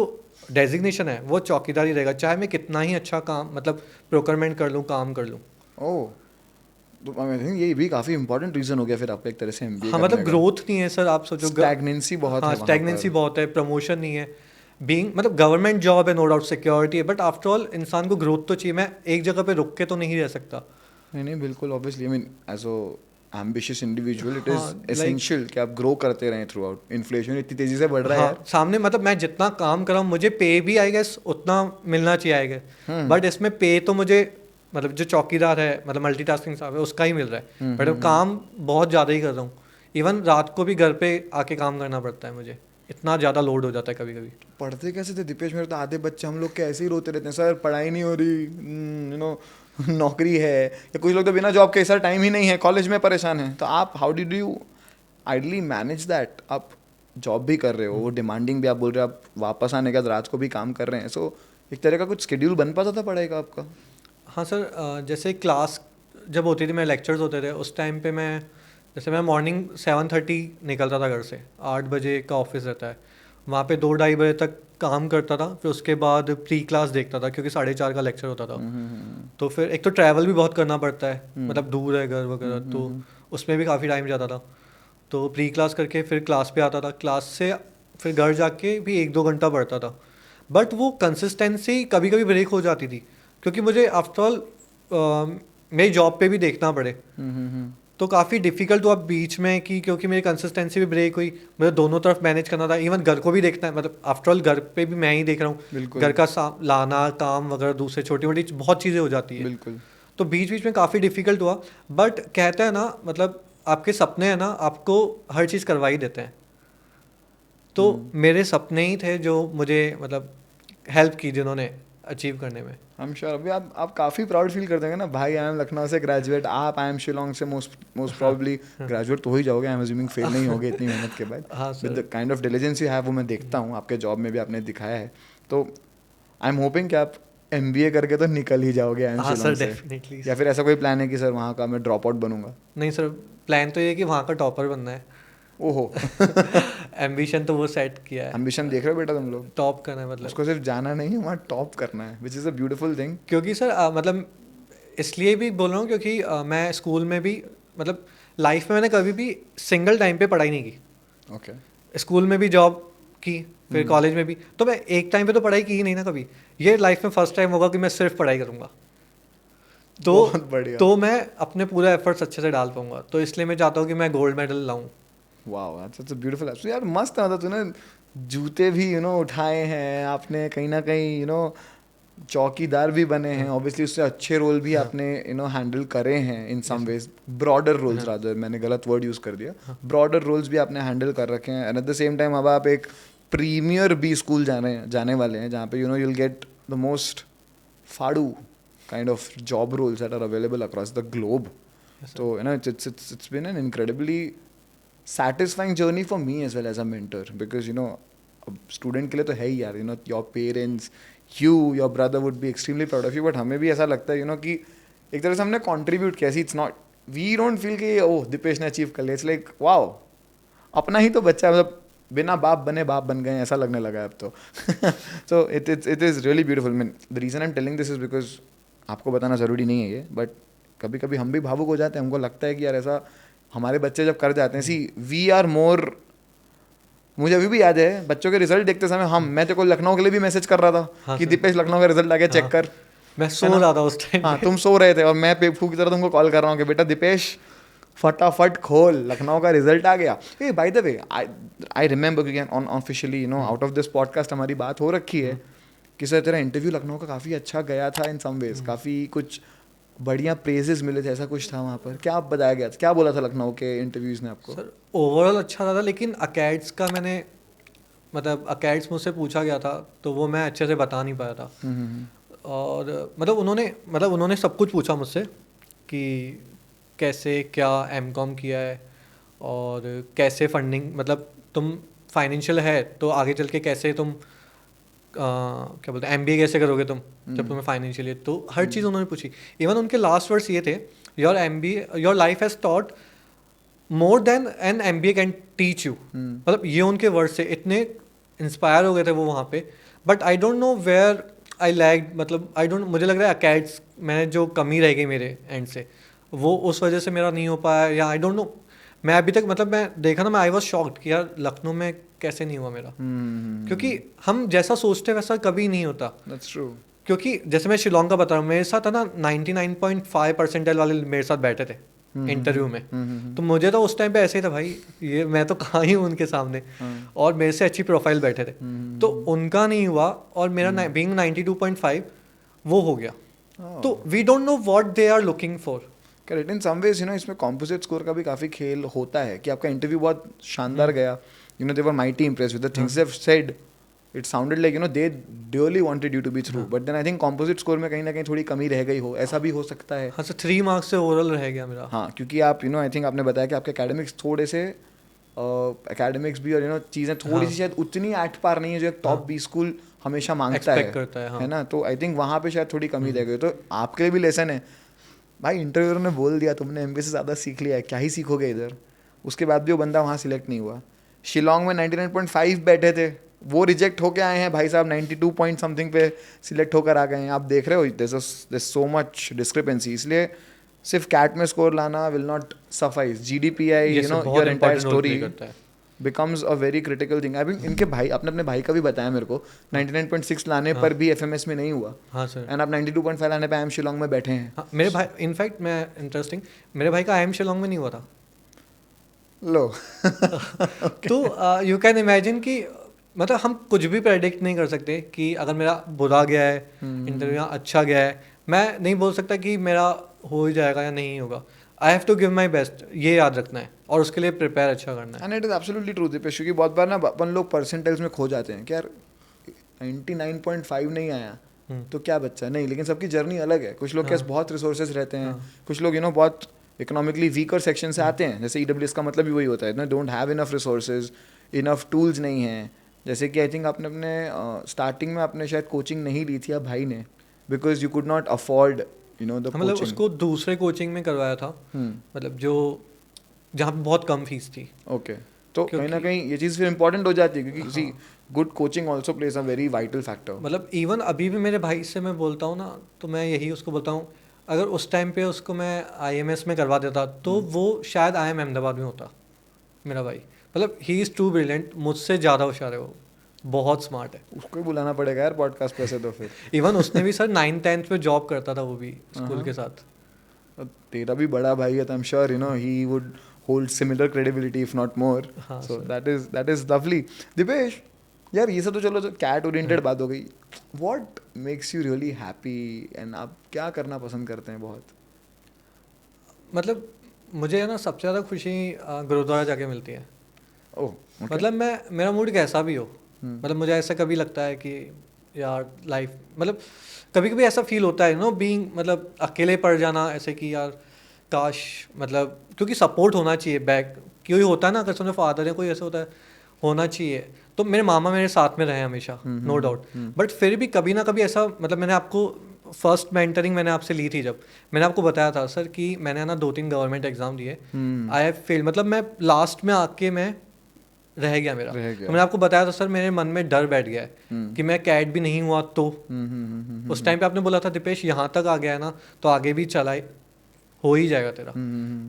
डेजिग्नेशन है वो चौकीदार ही रहेगा, चाहे मैं कितना ही अच्छा काम मतलब प्रोक्योरमेंट कर लूँ, काम कर लूँ। ओह, तो आई थिंक ये भी काफ़ी इंपॉर्टेंट रीज़न हो गया फिर आपका एक तरह से एमबीए हाँ मतलब ग्रोथ नहीं है सर, आप सोचो स्टैग्नेंसी बहुत हाँ है, स्टैग्नेंसी बहुत है, प्रमोशन नहीं है, बीइंग मतलब गवर्नमेंट जॉब है, नो डाउट सिक्योरिटी है, बट आफ्टर ऑल इंसान को ग्रोथ तो चाहिए, मैं एक जगह पे रुक के तो नहीं रह सकता। नहीं बिल्कुल, obviously I mean as a ambitious individual it is हाँ, एसेंशियल कि आप ग्रो करते रहें थ्रू आउट। इन्फ्लेशन इतनी तेजी से बढ़ रहा है हाँ यार। सामने, मतलब मैं जितना काम कर रहा हूँ मुझे पे भी आई गेस उतना मिलना चाहिए आई गेस, बट इसमें पे तो मुझे मतलब जो चौकीदार है मतलब मल्टीटास्किंग साहब है उसका ही मिल रहा है, बट काम बहुत ज़्यादा ही कर रहा हूँ, इवन रात को भी घर पे आके काम करना पड़ता है मुझे, इतना ज़्यादा लोड हो जाता है कभी कभी। पढ़ते कैसे थे दीपेश? मेरे तो आधे बच्चे हम लोग के ऐसे ही रोते रहते हैं, सर पढ़ाई नहीं हो रही, नौकरी है, या कुछ लोग तो बिना जॉब के सर टाइम ही नहीं है, कॉलेज में परेशान है। तो आप how did you ideally manage that? आप जॉब भी कर रहे हो, वो डिमांडिंग भी, आप बोल रहे हो आप वापस आने के बाद रात को भी काम कर रहे हैं, सो एक तरह का कुछ शेड्यूल बन पाता था पढ़ाई का आपका? हाँ सर, जैसे क्लास जब होती थी, मेरे लेक्चर्स होते थे उस टाइम पे मैं, जैसे मैं मॉर्निंग 7:30 निकलता था घर से, 8 बजे का ऑफिस रहता है, वहाँ पे 2-2:30 बजे तक काम करता था, फिर उसके बाद प्री क्लास देखता था क्योंकि 4:30 का लेक्चर होता था। तो फिर एक तो ट्रैवल भी बहुत करना पड़ता है, मतलब दूर है घर वगैरह, तो उसमें भी काफ़ी टाइम जाता था। तो प्री क्लास करके फिर क्लास पे आता था, क्लास से फिर घर जाके भी 1-2 घंटा पढ़ता था, बट वो कंसिस्टेंसी कभी कभी ब्रेक हो जाती थी क्योंकि मुझे आफ्टर ऑल मेरी जॉब पे भी देखना पड़े, तो काफ़ी डिफिकल्ट हुआ बीच में कि क्योंकि मेरी कंसिस्टेंसी भी ब्रेक हुई, मुझे दोनों तरफ मैनेज करना था, इवन घर को भी देखना है, मतलब आफ्टर ऑल घर पे भी मैं ही देख रहा हूँ, घर का लाना काम वगैरह दूसरे छोटी मोटी बहुत चीज़ें हो जाती है, बिल्कुल। तो बीच बीच में काफ़ी डिफिकल्ट हुआ, बट कहते हैं ना मतलब आपके सपने हैं ना आपको हर चीज़ करवा ही देते हैं, तो मेरे सपने ही थे जो मुझे मतलब हेल्प की जिन्होंने अचीव करने में। आई एम श्योर अभी आप काफ़ी प्राउड फील करते हैं ना, भाई आई एम लखनऊ से ग्रेजुएट, आप आई एम शिलोंग से मोस्ट प्रॉब्ली ग्रेजुएट तो हो ही जाओगे, आई एम अज्यूमिंग फेल नहीं होगे इतनी मेहनत के बाद। हाँ with the kind of diligence you have, वो मैं देखता हूँ आपके जॉब में भी आपने दिखाया है, तो आई एम होपिंग कि आप MBA करके तो निकल ही जाओगे आई एम हाँ सर शिलोंग से, डेफिनेटली। या फिर ऐसा कोई प्लान है कि सर वहाँ का मैं ड्रॉप आउट बनूंगा? नहीं सर, प्लान तो ये है कि वहाँ का टॉपर बनना है। ओहो। एम्बिशन तो वो सेट किया है, एम्बिशन देख रहे हो बेटा तुम लोग? टॉप करना है, मतलब उसको सिर्फ जाना नहीं है, वहाँ टॉप करना है, which is a beautiful thing. क्योंकि सर मतलब इसलिए भी बोल रहा हूँ क्योंकि मैं स्कूल में भी मतलब लाइफ में मैंने कभी भी सिंगल टाइम पे पढ़ाई नहीं की। ओके। स्कूल में भी जॉब की, फिर कॉलेज में भी, तो मैं एक टाइम पे तो पढ़ाई की ही नहीं ना कभी। ये लाइफ में फर्स्ट टाइम होगा कि मैं सिर्फ पढ़ाई करूँगा, तो बहुत बढ़िया। तो मैं अपने पूरा एफर्ट्स अच्छे से डाल पाऊंगा, तो इसलिए मैं चाहता हूँ कि मैं गोल्ड मेडल लाऊं। वाह, दैट्स अ ब्यूटीफुल। सो यार मस्त है, मतलब तूने जूते भी उठाए हैं आपने, कहीं ना कहीं चौकीदार भी बने हैं, ऑब्वियसली उससे अच्छे रोल भी आपने हैंडल करे हैं in some ways, broader roles rather, मैंने गलत वर्ड यूज़ कर दिया, ब्रॉडर रोल्स भी आपने हैंडल कर रखे हैं, and eight the same time अब आप एक प्रीमियर बी स्कूल जाने वाले हैं जहाँ पे you'll get the most फाड़ू kind of job roles that are available across the globe. So it's been an incredibly satisfying journey for me as well as a mentor, because student के लिए तो है ही यार, your parents, your brother would be extremely proud of you, but हमें भी ऐसा लगता है कि एक तरह से हमने कॉन्ट्रीब्यूट किया। It's not, we don't feel कि ओह दीपेश ने अचीव कर लिया, इट्स लाइक वाओ, अपना ही तो बच्चा है, मतलब बिना बाप बने बाप बन गए ऐसा लगने लगा है अब तो. So it is really beautiful. Mean the reason I am telling this is because आपको बताना ज़रूरी नहीं है ये, बट कभी कभी हम भी भावुक हो जाते हैं. हमको लगता है कि यार ऐसा हमारे बच्चे जब कर जाते हैं, सी वी आर मोर. मुझे अभी भी याद है बच्चों के रिजल्ट देखते समय मैं तेरे को लखनऊ के लिए भी मैसेज कर रहा था. हाँ कि सर. दीपेश लखनऊ का रिजल्ट आ गया, चेक कर. मैं सो रहा था उस टाइम. हाँ, तुम सो रहे थे और मैं पेपू की तरह तुमको कॉल कर रहा हूँ कि बेटा दीपेश फटाफट खोल, लखनऊ का रिजल्ट आ गया. ए by the way, I remember कि on officially out of this podcast हमारी बात हो रखी है कि सर तेरा इंटरव्यू लखनऊ का काफ़ी अच्छा गया था इन सम वेज, काफ़ी कुछ बढ़िया प्रेजेस मिले थे, ऐसा कुछ था वहाँ पर. क्या आप बताया गया था, क्या बोला था लखनऊ के इंटरव्यूज़ ने आपको? सर ओवरऑल अच्छा था, लेकिन अकेड्स का मैंने मतलब अकेड्स मुझसे पूछा गया था तो वो मैं अच्छे से बता नहीं पाया था. और मतलब उन्होंने सब कुछ पूछा मुझसे कि कैसे क्या एमकॉम किया है और कैसे फंडिंग, मतलब तुम फाइनेंशियल है तो आगे चल के कैसे तुम क्या बोलते हैं एमबीए कैसे करोगे तुम जब तुम्हें फाइनेंशियल है, तो हर चीज़ उन्होंने पूछी. इवन उनके लास्ट वर्ड्स ये थे, your life has taught more than an MBA can teach you. मतलब ये उनके वर्ड से इतने इंस्पायर हो गए थे वो वहाँ पे. But I don't know where I lag, मतलब आई डोंट, मुझे लग रहा है अकेड्स में जो कमी रह गई मेरे एंड से वो उस वजह से मेरा नहीं हो पाया, या आई डोंट नो. मैं अभी तक मतलब मैं देखा ना, मैं आई वॉज शॉक्ड कि यार लखनऊ में कैसे नहीं हुआ मेरा. क्योंकि हम जैसा सोचते वैसा कभी नहीं होता. That's true. क्योंकि जैसे मैं शिलोंग का बता रहा हूँ, मेरे साथ है ना 99.5 परसेंटाइल वाले मेरे साथ बैठे थे इंटरव्यू में. तो मुझे तो उस टाइम पे ऐसे ही था भाई, ये मैं तो कहाँ ही हूँ उनके सामने. और मेरे से अच्छी प्रोफाइल बैठे थे. तो उनका नहीं हुआ और मेरा बीइंग 92.5 वो हो गया. तो we don't know what they are looking for. Correct. In some ways इसमें कॉम्पोजिट स्कोर का भी काफ़ी खेल होता है कि आपका इंटरव्यू बहुत शानदार गया, they were mighty impressed with the things they have said. It sounded like they really wanted you to be through, but then I think composite score में कहीं ना कहीं थोड़ी कमी रह गई हो, ऐसा भी हो सकता है. हाँ सर, 3 मार्क्स से ओवरऑल रह गया मेरा. हाँ, क्योंकि आप आई थिंक आपने बताया कि आपके एकेडमिक्स थोड़े से एकेडमिक्स भी और चीज़ें थोड़ी सी शायद उतनी एट पार नहीं है जो एक टॉप बी स्कूल हमेशा मांगता है ना. तो आई थिंक वहाँ पे शायद थोड़ी कमी रह गई. तो आपके लिए भी लेसन है भाई, इंटरव्यूअर ने बोल दिया तुमने एमबीए से ज़्यादा सीख लिया है, क्या ही सीखोगे इधर. उसके बाद भी वो बंदा वहाँ सिलेक्ट नहीं हुआ. शिलोंग में 99.5 बैठे थे, वो रिजेक्ट होके आए हैं भाई साहब 92 पॉइंट समथिंग पे सिलेक्ट होकर आ गए हैं. आप देख रहे हो दिस सो मच डिस्क्रिपेंसी. इसलिए सिर्फ कैट में स्कोर लाना will not suffice. GDPI your entire story becomes a very critical thing. I think इनके भाई अपने भाई का भी बताया मेरे को 99.6 लाने पर भी एफएमएस में नहीं हुआ. हाँ सर. एंड आप 92.5 लाने पे आईएम शिलोंग में बैठे हैं. हाँ, मेरे भाई इनफैक्ट मैं इंटरेस्टिंग, मेरे भाई का आईएम शिलोंग में नहीं हुआ था. लो. तो यू कैन इमेजिन कि मतलब हम कुछ भी प्रेडिक्ट नहीं कर सकते कि अगर मेरा बुरा गया है इंटरव्यू, अच्छा गया है, मैं नहीं बोल सकता कि मेरा हो ही जाएगा या नहीं होगा. I have to give my best, ये याद रखना है और उसके लिए प्रिपेयर अच्छा करना है. And it is absolutely true Deepesh, क्योंकि बहुत बार ना अपन लोग परसेंटाइल्स में खो जाते हैं कि यार 99.5 नहीं आया तो क्या बच्चा नहीं. लेकिन सबकी जर्नी अलग है. कुछ लोग के पास बहुत रिसोर्सेज रहते हैं, कुछ लोग बहुत इकोनॉमिकली वीकर सेक्शन से आते हैं. जैसे ईडब्ल्यूएस का मतलब भी वही होता है ना, don't have enough resources, enough tools नहीं हैं. जैसे कि आई थिंक आपने अपने स्टार्टिंग में आपने शायद कोचिंग नहीं ली थी आप भाई ने, because you could not afford the मतलब उसको दूसरे कोचिंग में करवाया था, मतलब जो जहाँ पे बहुत कम फीस थी. ओके. तो कहीं ना कहीं ये चीज़ फिर इंपॉर्टेंट हो जाती है, क्योंकि see good coaching also plays a very vital factor. मतलब इवन अभी भी मेरे भाई से मैं बोलता हूँ ना, तो मैं यही उसको बोलता हूँ, अगर उस टाइम पे उसको मैं आईएमएस में करवा देता तो वो शायद आईएम अहमदाबाद में होता मेरा भाई. मतलब ही इज़ टू ब्रिलियंट, मुझसे ज़्यादा होशियार है वो, बहुत स्मार्ट है. उसको ही बुलाना पड़ेगा यार पॉडकास्ट पे से. तो फिर इवन उसने भी सर 9th-10th में जॉब करता था वो भी स्कूल के साथ. तेरा भी बड़ा भाई है, तो I am sure he would hold similar credibility if not more. So that is lovely. Deepesh यार, ये सब तो चलो कैट ओरिएंटेड बात हो गई. What makes you really happy and आप क्या करना पसंद करते हैं बहुत? मतलब मुझे है ना सबसे ज़्यादा खुशी गुरुद्वारा जाके मिलती है. ओह. मतलब मेरा मूड कैसा भी हो, मतलब मुझे ऐसा कभी लगता है कि यार लाइफ, मतलब कभी कभी ऐसा फील होता है बीइंग, मतलब अकेले पड़ जाना ऐसे कि यार काश, मतलब क्योंकि सपोर्ट होना चाहिए बैक. क्यों होता है ना, अगर सुनो फादर है कोई ऐसा होता है, होना चाहिए. तो मेरे मामा मेरे साथ में रहे हमेशा, नो डाउट. बट फिर भी कभी ना कभी ऐसा, मतलब मैंने आपको फर्स्ट मेंटरिंग मैंने आपसे ली थी जब मैंने आपको बताया था सर कि मैंने ना 2-3 गवर्नमेंट एग्जाम दिए, आई हैव फेल. मतलब मैं लास्ट में आके मैं रह गया मेरा। रह गया। तो मैंने आपको बताया था सर, मेरे मन में डर बैठ गया है कि मैं कैट भी नहीं हुआ तो। उस टाइम पे आपने बोला था दीपेश यहाँ तक आ गया है ना, तो आगे भी चला हो ही जाएगा तेरा,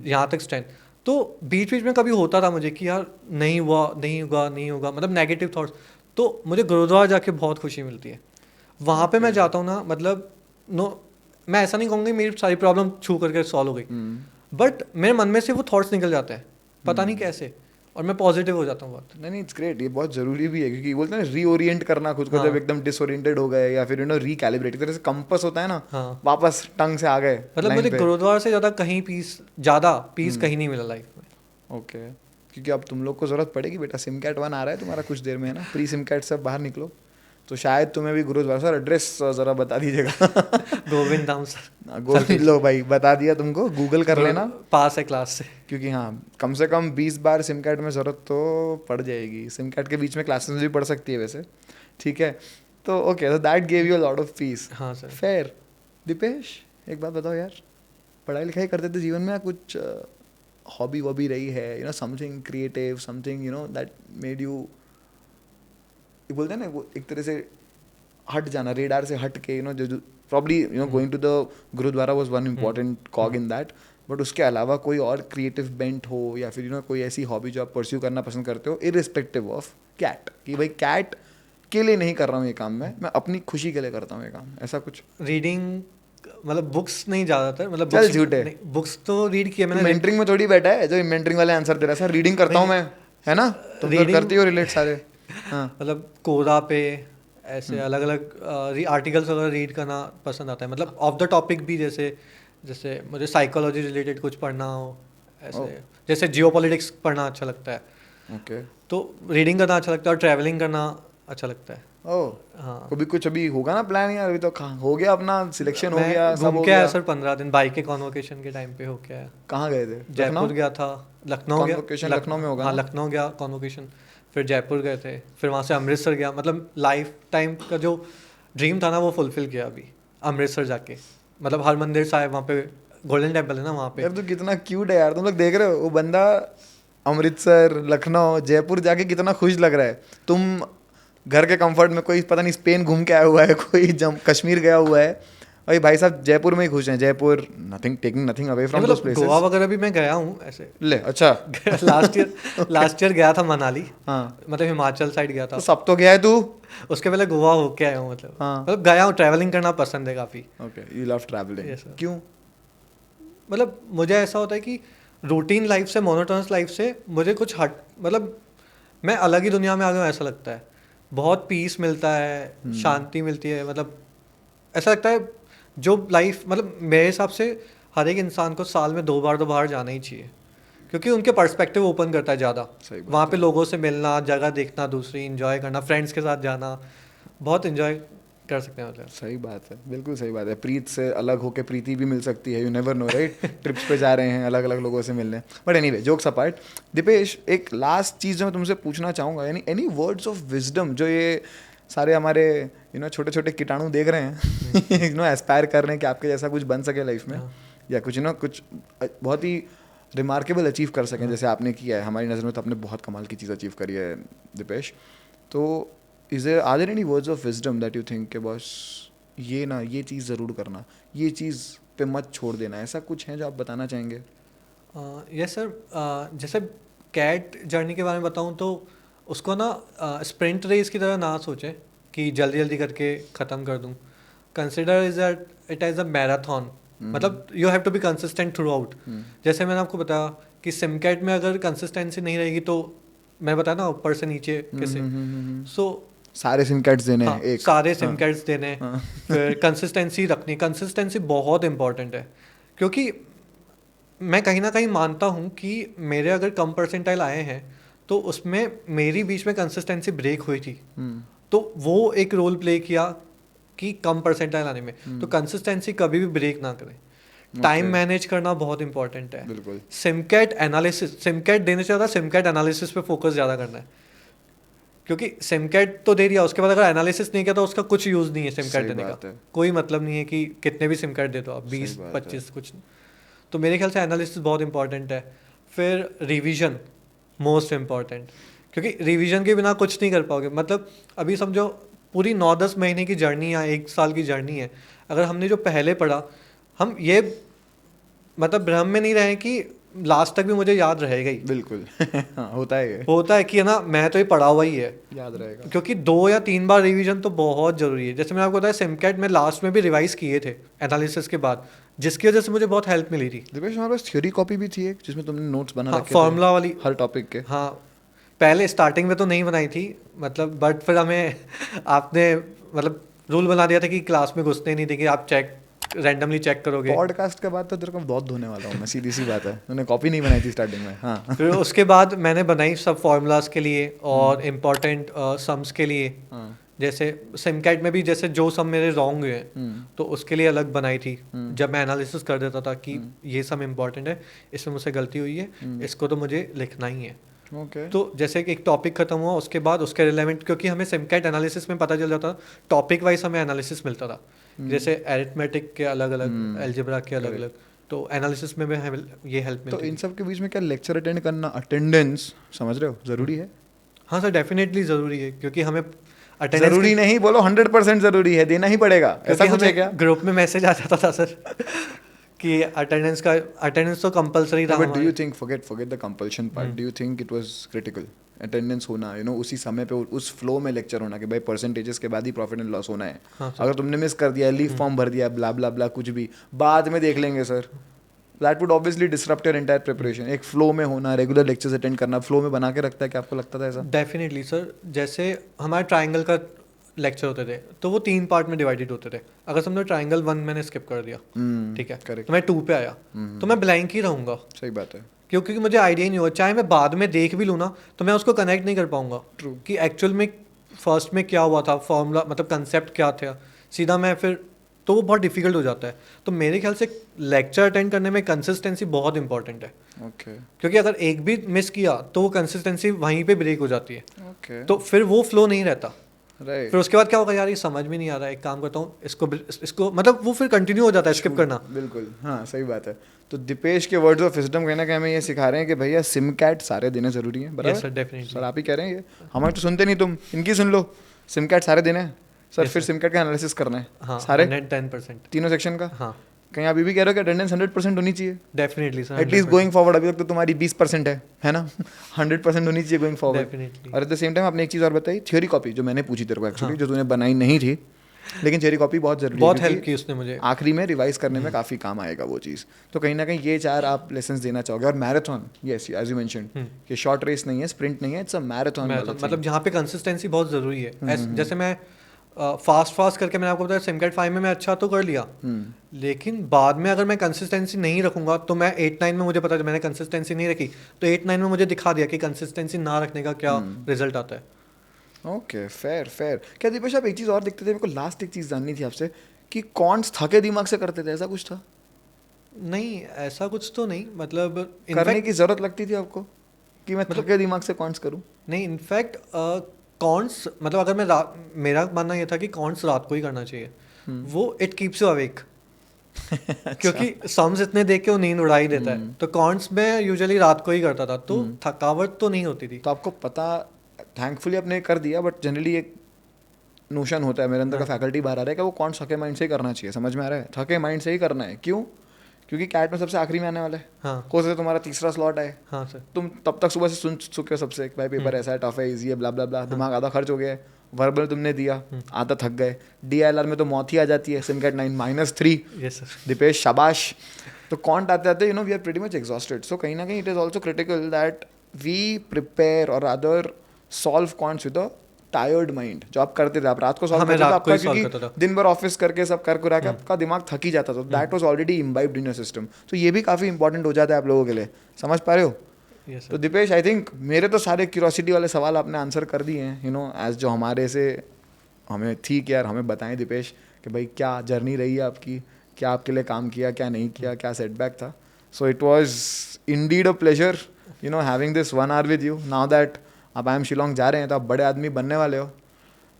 यहाँ तक स्ट्रेंथ। तो बीच बीच में कभी होता था मुझे कि यार नहीं हुआ, नहीं होगा, नहीं होगा, मतलब नेगेटिव थॉट्स। तो मुझे गुरुद्वारा जाके बहुत खुशी मिलती है। वहाँ पे मैं जाता हूँ ना, मतलब नो, मैं ऐसा नहीं कहूँगी मेरी सारी प्रॉब्लम छू करके सॉल्व हो गई, बट मेरे मन में से वो थॉट्स निकल जाते हैं, पता नहीं कैसे, और मैं पॉजिटिव हो जाता हूँ बहुत। नहीं, इट्स ग्रेट, ये बहुत जरूरी भी है, क्योंकि बोलते हैं ना रीओरिएंट करना खुद को, जब एकदम डिसओरिएंटेड हो गए या फिर रीकैलिब्रेट, एक तरह से कंपास होता है ना, वापस टंग से आ गए। मतलब मुझे गुरुद्वारा से ज़्यादा पीस कहीं नहीं मिला लाइफ में। ओके, क्योंकि अब तुम लोग को जरूरत पड़ेगी बेटा, सिम कैट 1 आ रहा है तुम्हारा कुछ देर में, है ना, प्री सिम कैट से बाहर निकलो, तो शायद तुम्हें भी गुरुद्वारा। सर एड्रेस जरा बता दीजिएगा। गोविंद धाम सर। गोविंद, लो भाई बता दिया तुमको, गूगल कर लेना, पास है क्लास से। क्योंकि हाँ, कम से कम 20 बार सिम कार्ड में ज़रूरत तो पड़ जाएगी। सिम कार्ड के बीच में क्लासेस भी पड़ सकती है वैसे, ठीक है। तो ओके, तो that gave you a lot of peace. हाँ सर। फेयर। दीपेश, एक बात बताओ यार, पढ़ाई लिखाई करते थे जीवन में, या कुछ हॉबी वॉबी रही है, something creative, something that made you, बोलते हैं ना वो एक तरह से हट जाना, रेडार से हट के, जो probably going to the gurdwara was one important cog in that, but उसके अलावा कोई और क्रिएटिव बेंट हो, या फिर कोई ऐसी हॉबी जो आप परस्यू करना पसंद करते हो, इरिस्पेक्टिव ऑफ कैट, कि भाई कैट के लिए नहीं कर रहा हूँ ये काम, मैं अपनी खुशी के लिए करता हूँ ये काम, ऐसा कुछ? रीडिंग, मतलब बुक्स नहीं ज़्यादातर, मतलब चल झूठे, बुक्स तो रीड किया मैंने। मेंटरिंग में थोड़ी बैठा है जो मेंटरिंग वाले आंसर दे रहा है, सर रीडिंग करता हूँ मैं, है ना, तुम तो करती हो रिलेट सारे। हाँ, मतलब कोरा पे ऐसे अलग अलग आर्टिकल्स वगैरह रीड करना पसंद आता है, मतलब ऑफ द टॉपिक भी, जैसे मुझे साइकोलॉजी रिलेटेड कुछ पढ़ना हो, ऐसे जैसे जियोपॉलिटिक्स पढ़ना अच्छा लगता है। ओके, तो रीडिंग करना अच्छा लगता है, और ट्रैवलिंग करना अच्छा लगता है। हाँ, कभी कुछ अभी होगा ना प्लान यार, अभी तो हो गया अपना सिलेक्शन हो गया, सब हो गया गया सर, 15 दिन बाइक के कॉन्वोकेशन के टाइम पे हो गया। कहाँ गए थे? जयपुर गया था, लखनऊ गया, लखनऊ में होगा। हाँ, लखनऊ गया कॉन्वोकेशन, फिर जयपुर गए थे, फिर वहाँ से अमृतसर गया। मतलब लाइफ टाइम का जो ड्रीम था ना, वो फुलफिल किया अभी अमृतसर जाके। मतलब हरमंदिर साहिब, वहाँ पे गोल्डन टेम्पल है ना वहाँ पे। यार तो कितना क्यूट है यार, तुम लोग देख रहे हो, वो बंदा अमृतसर, लखनऊ, जयपुर जाके कितना खुश लग रहा है। तुम घर के कंफर्ट में, कोई पता नहीं स्पेन घूम के आया हुआ है, कोई कश्मीर गया हुआ है, और भाई साहब जयपुर में ही खुश हैं। Jaipur, nothing taking nothing away from those places. Goa वगैरह भी मैं गया हूँ ऐसे। ले, अच्छा। लास्ट ईयर गया था मनाली। हाँ, मतलब हिमाचल साइड गया था। तो सब तो गया है तू? उसके पहले गोवा होके आया हूँ, मतलब हाँ, मतलब गया हूँ, ट्रैवलिंग करना पसंद है काफ़ी। Okay, you love travelling. क्यों? मतलब मुझे ऐसा होता है कि रूटीन लाइफ से, मोनोटोनस लाइफ से मुझे कुछ मतलब मैं अलग ही दुनिया में आ गया हूँ, ऐसा लगता है। बहुत पीस मिलता है, शांति मिलती है, मतलब ऐसा लगता है जो लाइफ, मतलब मेरे हिसाब से हर एक इंसान को साल में 2 बार तो बाहर जाना ही चाहिए, क्योंकि उनके पर्सपेक्टिव ओपन करता है ज़्यादा। वहाँ पे लोगों से मिलना, जगह देखना, दूसरी इंजॉय करना, फ्रेंड्स के साथ जाना, बहुत इंजॉय कर सकते हैं। मतलब सही बात है, बिल्कुल सही बात है। प्रीत से अलग होके प्रीति भी मिल सकती है, you never know, right. Trips पे जा रहे हैं अलग अलग लोगों से मिलने। But anyway, jokes apart, Deepesh, एक लास्ट चीज़ जो मैं तुमसे पूछना चाहूँगा, यानी एनी वर्ड्स ऑफ विजडम जो ये सारे हमारे छोटे छोटे कीटाणु देख रहे हैं, एस्पायर कर रहे हैं कि आपके जैसा कुछ बन सके लाइफ में, या कुछ कुछ बहुत ही रिमार्केबल अचीव कर सकें जैसे आपने किया है। हमारी नज़र में तो आपने बहुत कमाल की चीज़ अचीव करी है दीपेश। तो are there any words of wisdom that you think कि बस ये चीज़ ज़रूर करना, ये चीज़ पे मत छोड़ देना, ऐसा कुछ है जो आप बताना चाहेंगे? यस सर, जैसे कैट जर्नी के बारे में बताऊं तो उसको ना स्प्रिंट रेस की तरह ना सोचें कि जल्दी जल्दी करके ख़त्म कर दूं। Consider it as a marathon. मतलब you have to be consistent throughout. जैसे मैंने आपको बताया कि सिमकैट में अगर कंसिस्टेंसी नहीं रहेगी तो मैं बताया ना ऊपर से नीचे कैसे, सो सारे सिम कार्ड्स देने हैं, एक सारे सिम कार्ड्स देने, फिर कंसिस्टेंसी रखनी। कंसिस्टेंसी बहुत इंपॉर्टेंट है, क्योंकि मैं कहीं ना कहीं मानता हूँ कि मेरे अगर कम परसेंटाइल आए हैं तो उसमें मेरी बीच में कंसिस्टेंसी ब्रेक हुई थी, तो वो एक रोल प्ले किया कि कम परसेंटाइल आने में। तो कंसिस्टेंसी कभी भी ब्रेक ना करें। टाइम मैनेज करना बहुत इंपॉर्टेंट है। बिल्कुल। सिमकैट एनालिसिस, सिमकैट देने से ज़्यादा सिमकैट एनालिसिस पे फोकस ज़्यादा करना है, क्योंकि सिमकैट तो दे दिया, उसके बाद अगर एनालिसिस नहीं किया तो उसका कुछ यूज़ नहीं है। सिमकैट देने का कोई मतलब नहीं है कि कितने भी सिमकैट दे दो आप, 20-25 कुछ। तो मेरे ख्याल से एनालिसिस बहुत इंपॉर्टेंट है। फिर रिवीजन मोस्ट इम्पॉर्टेंट, क्योंकि रिवीजन के बिना कुछ नहीं कर पाओगे। मतलब अभी समझो पूरी 9-10 महीने की जर्नी या 1 साल की जर्नी है, अगर हमने जो पहले पढ़ा, हम ये मतलब भ्रम में नहीं रहे कि लास्ट तक भी मुझे याद रहेगा ही। बिल्कुल हाँ, होता है ये, होता है कि है ना, मैं तो ये पढ़ा हुआ ही है, याद रहेगा। क्योंकि 2 या 3 बार रिवीजन तो बहुत ज़रूरी है। जैसे मैंने आपको बताया सिमकैट में लास्ट में भी रिवाइज किए थे एनालिसिस के बाद, जिसकी वजह से मुझे बहुत हेल्प मिली थी। दिपेश, हमारे पास थ्योरी कॉपी भी थी एक, जिसमें तुमने नोट्स बना हाँ, रखे थे फार्मूला वाली। हर टॉपिक के। हाँ, पहले स्टार्टिंग में तो नहीं बनाई थी, मतलब बट फिर हमें आपने मतलब रूल बना दिया था कि क्लास में घुसने नहीं देंगे, आप रैंडमली चेक करोगे। पॉडकास्ट के बाद तो तेरे को बहुत धोने वाला हूँ मैं, सीधी सी बात है। तूने कॉपी नहीं बनाई थी स्टार्टिंग में। हाँ फिर उसके बाद मैंने बनाई सब फार्मूलाज के लिए और इम्पोर्टेंट सम्स के लिए। हाँ। जैसे सिमकैट में भी जैसे जो सम मेरे रॉन्ग हुए हैं तो उसके लिए अलग बनाई थी, जब मैं एनालिसिस कर देता था कि ये सम इम्पॉर्टेंट है, इसमें मुझसे गलती हुई है, इसको तो मुझे लिखना ही है। ओके। तो जैसे कि एक टॉपिक खत्म हुआ, उसके बाद उसके रिलेवेंट, क्योंकि हमें सिमकैट एनालिसिस में पता चल जाता था, टॉपिक वाइज हमें एनालिसिस मिलता था। जैसे एरिथमेटिक के अलग अलग, अलजेब्रा के अलग अलग, तो एनालिसिस में भी हमें ये हेल्प तो मिलती इन थी। सब के बीच में क्या लेक्चर अटेंड करना, अटेंडेंस, समझ रहे हो, जरूरी है? हाँ सर, डेफिनेटली ज़रूरी है, क्योंकि हमें अटेंडेंस जरूरी नहीं बोलो, 100% जरूरी है, देना ही पड़ेगा, ऐसा कुछ है क्या? ग्रुप में मैसेज आ जाता था सर कि अटेंडेंस तो कंपलसरी था बट डू यू हमारे। Think, forget the compulsion part, do you think it was critical attendance होना, यू नो, उसी समय पे उस फ्लो में लेक्चर होना कि भाई परसेंटेजेस के बाद ही प्रॉफिट एंड लॉस होना है? हाँ सर। अगर तुमने मिस कर दिया, लीव फॉर्म भर दिया, ब्ला ब्ला ब्ला, कुछ भी बाद में देख लेंगे sir, that would obviously disrupt your entire preparation. एक फ्लो में होना, रेगुलर लेक्चर्स अटेंड करना, फ्लो में बना के रखता है, कि आपको लगता था ऐसा? डेफिनेटली सर, जैसे हमारे ट्राइंगल का लेक्चर होते थे तो वो 3 पार्ट में डिवाइडेड होते थे। अगर समझो ट्राइंगल 1 मैंने स्किप कर दिया, ठीक है, करेक्ट। तो मैं 2 पे आया, तो मैं ब्लैंक ही रहूँगा, सही बात है। क्योंकि मुझे आइडिया ही नहीं होगा। चाहे मैं बाद में देख भी लूँ ना, तो मैं उसको कनेक्ट नहीं कर पाऊंगा True. कि एक्चुअल में फर्स्ट में क्या हुआ था, फॉर्मूला मतलब कंसेप्ट क्या था, सीधा मैं फिर, तो वो बहुत डिफिकल्ट हो जाता है। तो मेरे ख्याल से लेक्चर अटेंड करने में कंसिस्टेंसी बहुत इंपॉर्टेंट है, ओके क्योंकि अगर एक भी मिस किया तो वो कंसिस्टेंसी वहीं पे ब्रेक हो जाती है, ओके, तो फिर वो फ्लो नहीं रहता। राइट। फिर उसके बाद क्या होगा, यार ये समझ में नहीं आ रहा है, एक काम करता हूँ, इसको मतलब वो फिर कंटिन्यू हो जाता है स्किप करना। बिल्कुल, हाँ सही बात है। तो दिपेश के वर्ड्स ऑफ विजडम कहना कि हमें ये सिखा रहे हैं कि भैया सिमकैट सारे देने जरूरी है, बराबर? Yes sir, definitely. सर आप ही कह रहे हैं ये, हमारे तो सुनते नहीं तुम, इनकी सुन लो। सिमकैट सारे देने हैं सर, Yes, फिर sir. सिमकैट का एनालिसिस करना है हाँ, सारे 110%। तीनों सेक्शन का। हाँ, कहीं आप ये भी कह रहे हो कि अटेंडेंस 100% होनी चाहिए? Definitely sir, at least going forward, अभी तक तो तुम्हारी 20% है ना? 100% होनी चाहिए गोइंग फॉरवर्ड। डेफिनेटली। और एट द सेम टाइम आपने एक चीज़ और बताई, थ्योरी कॉपी, जो मैंने पूछी तेरे को एक्चुअली, जो तूने बनाई नहीं थी, लेकिन थ्योरी कॉपी बहुत जरूरी है, बहुत क्योंकि हेल्प की उसने मुझे। आखिरी में रिवाइज करने में काफ़ी काम आएगा वो चीज़। तो कहीं ना कहीं ये 4 आप लेसन्स देना चाहोगे। और marathon, yes as you mentioned, कि शॉर्ट रेस नहीं है, स्प्रिंट नहीं है, इट्स अ मैराथन। मतलब जहाँ पे कंसिस्टेंसी बहुत ज़रूरी है। जैसे मैं फास्ट करके, मैंने आपको बताया सिमकैट 5 में मैं अच्छा तो कर लिया, लेकिन बाद में अगर मैं कंसिस्टेंसी नहीं रखूंगा, तो मैं 8-9 में मुझे पता है मैंने कंसिस्टेंसी नहीं रखी, तो 8-9 में मुझे दिखा दिया कि कंसिस्टेंसी ना रखने का क्या रिजल्ट आता है। Okay, fair fair. क्या दीपेश, आप एक चीज़ और दिखते थे, मेरे को लास्ट एक चीज़ जाननी थी आपसे, कि कॉन्स थके दिमाग से करते थे, ऐसा कुछ था? नहीं, ऐसा कुछ तो नहीं, मतलब करने की ज़रूरत लगती थी आपको कि मैं थके दिमाग से कॉन्स करूँ? नहीं, इनफैक्ट कॉन्स, मतलब अगर मेरा मानना ये था कि कॉन्स रात को ही करना चाहिए, वो इट कीप्स यू अवेक, क्योंकि सम्स इतने देख के वो नींद उड़ा ही देता है। तो कॉन्स में यूजुअली रात को ही करता था, तो थकावट तो नहीं होती थी। तो आपको पता, थैंकफुली आपने कर दिया, बट जनरली एक नोशन होता है मेरे अंदर का, फैकल्टी बाहर आ रहा है कि वो कौन थके माइंड से ही करना चाहिए। समझ में आ रहा है? थके माइंड से ही करना है। क्यों? क्योंकि कैट में सबसे आखिरी में आने वाला है। हाँ हो सकता है तुम्हारा तीसरा स्लॉट आए, हाँ सर। तुम तब तक सुबह से सुन चुके हो सबसे कि भाई पेपर ऐसा है, टफ है, इजी है, ब्ला ब्ला ब्ला, दिमाग आधा खर्च हो गया है, वर्बल तुमने दिया, आधा थक गए। DILR में तो मौत ही आ जाती है, सिमकैट 9 -3। Yes sir. दीपेश शाबाश। तो कॉन्ट आते आते we are pretty much exhausted. So कहीं ना कहीं it is also critical that we prepare और other solve contests with a tired mind. जो आप करते थे, आप रात को सॉल्व करते थे आपका, क्योंकि दिन भर ऑफिस करके सब कर कर के आपका दिमाग थक ही जाता था। That was already imbibed in your system. तो ये भी काफ़ी इंपॉर्टेंट हो जाता है आप लोगों के लिए। समझ पा रहे हो? यस तो सर। दीपेश, आई थिंक मेरे तो सारे क्यूरोसिटी वाले सवाल आपने आंसर कर दिए हैं, यू नो, एज जो हमारे से हमें थी कि यार हमें बताएं दीपेश कि भाई क्या जर्नी रही है आपकी, क्या आपके लिए काम किया, क्या नहीं किया, क्या सेटबैक था। So it was indeed a pleasure, you know, having this 1 hour with you. Now that अब IIM शिलोंग जा रहे हैं, तो आप बड़े आदमी बनने वाले हो,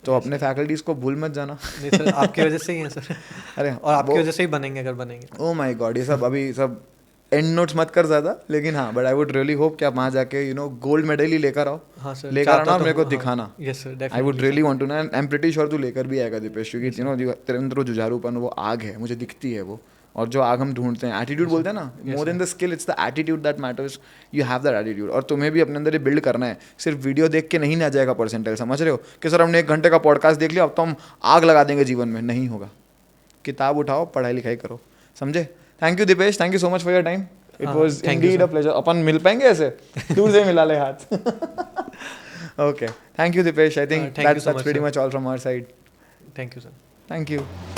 तो अपने फैकल्टीज को भूल मत जाना। नहीं सर, आपकी वजह से ही है सर। अरे और आपकी वजह से ही बनेंगे, अगर बनेंगे। ओ माय गॉड, ये सब अभी सब एंड नोट्स मत कर ज़्यादा, लेकिन हाँ, but I would really hope कि आप वहाँ जाके गोल्ड मेडल ही लेकर आओ, हाँ सर, लेकर चाहता आना और तो मेरे को हूँ, हाँ। दिखाना। Yes sir, I would definitely really want to ना, आई एम प्रीटी श्योर तू लेकर भी आएगा दीपेश, क्योंकि तेरे अंदर वो जुझारूपन, वो आग है, मुझे दिखती है वो, और जो आग हम ढूंढते हैं, एटीट्यूड बोलते हैं ना, more than the skill it's the attitude that matters, you have that attitude, और तुम्हें भी अपने अंदर ये बिल्ड करना है। सिर्फ वीडियो देख के नहीं ना जाएगा परसेंटाइल, समझ रहे हो कि सर हमने 1 घंटे का पॉडकास्ट देख लिया अब तो हम आग लगा देंगे जीवन में, नहीं होगा। किताब उठाओ, पढ़ाई लिखाई करो, समझे। Thank you Deepesh, thank you so much for your time, it was thank you, indeed a sir. Pleasure. अपन मिल पाएंगे ऐसे दूर से मिला ले हाथ। Okay, thank you Deepesh, I think thank you so that's much, pretty sir. much all from our side. Thank you sir. Thank you.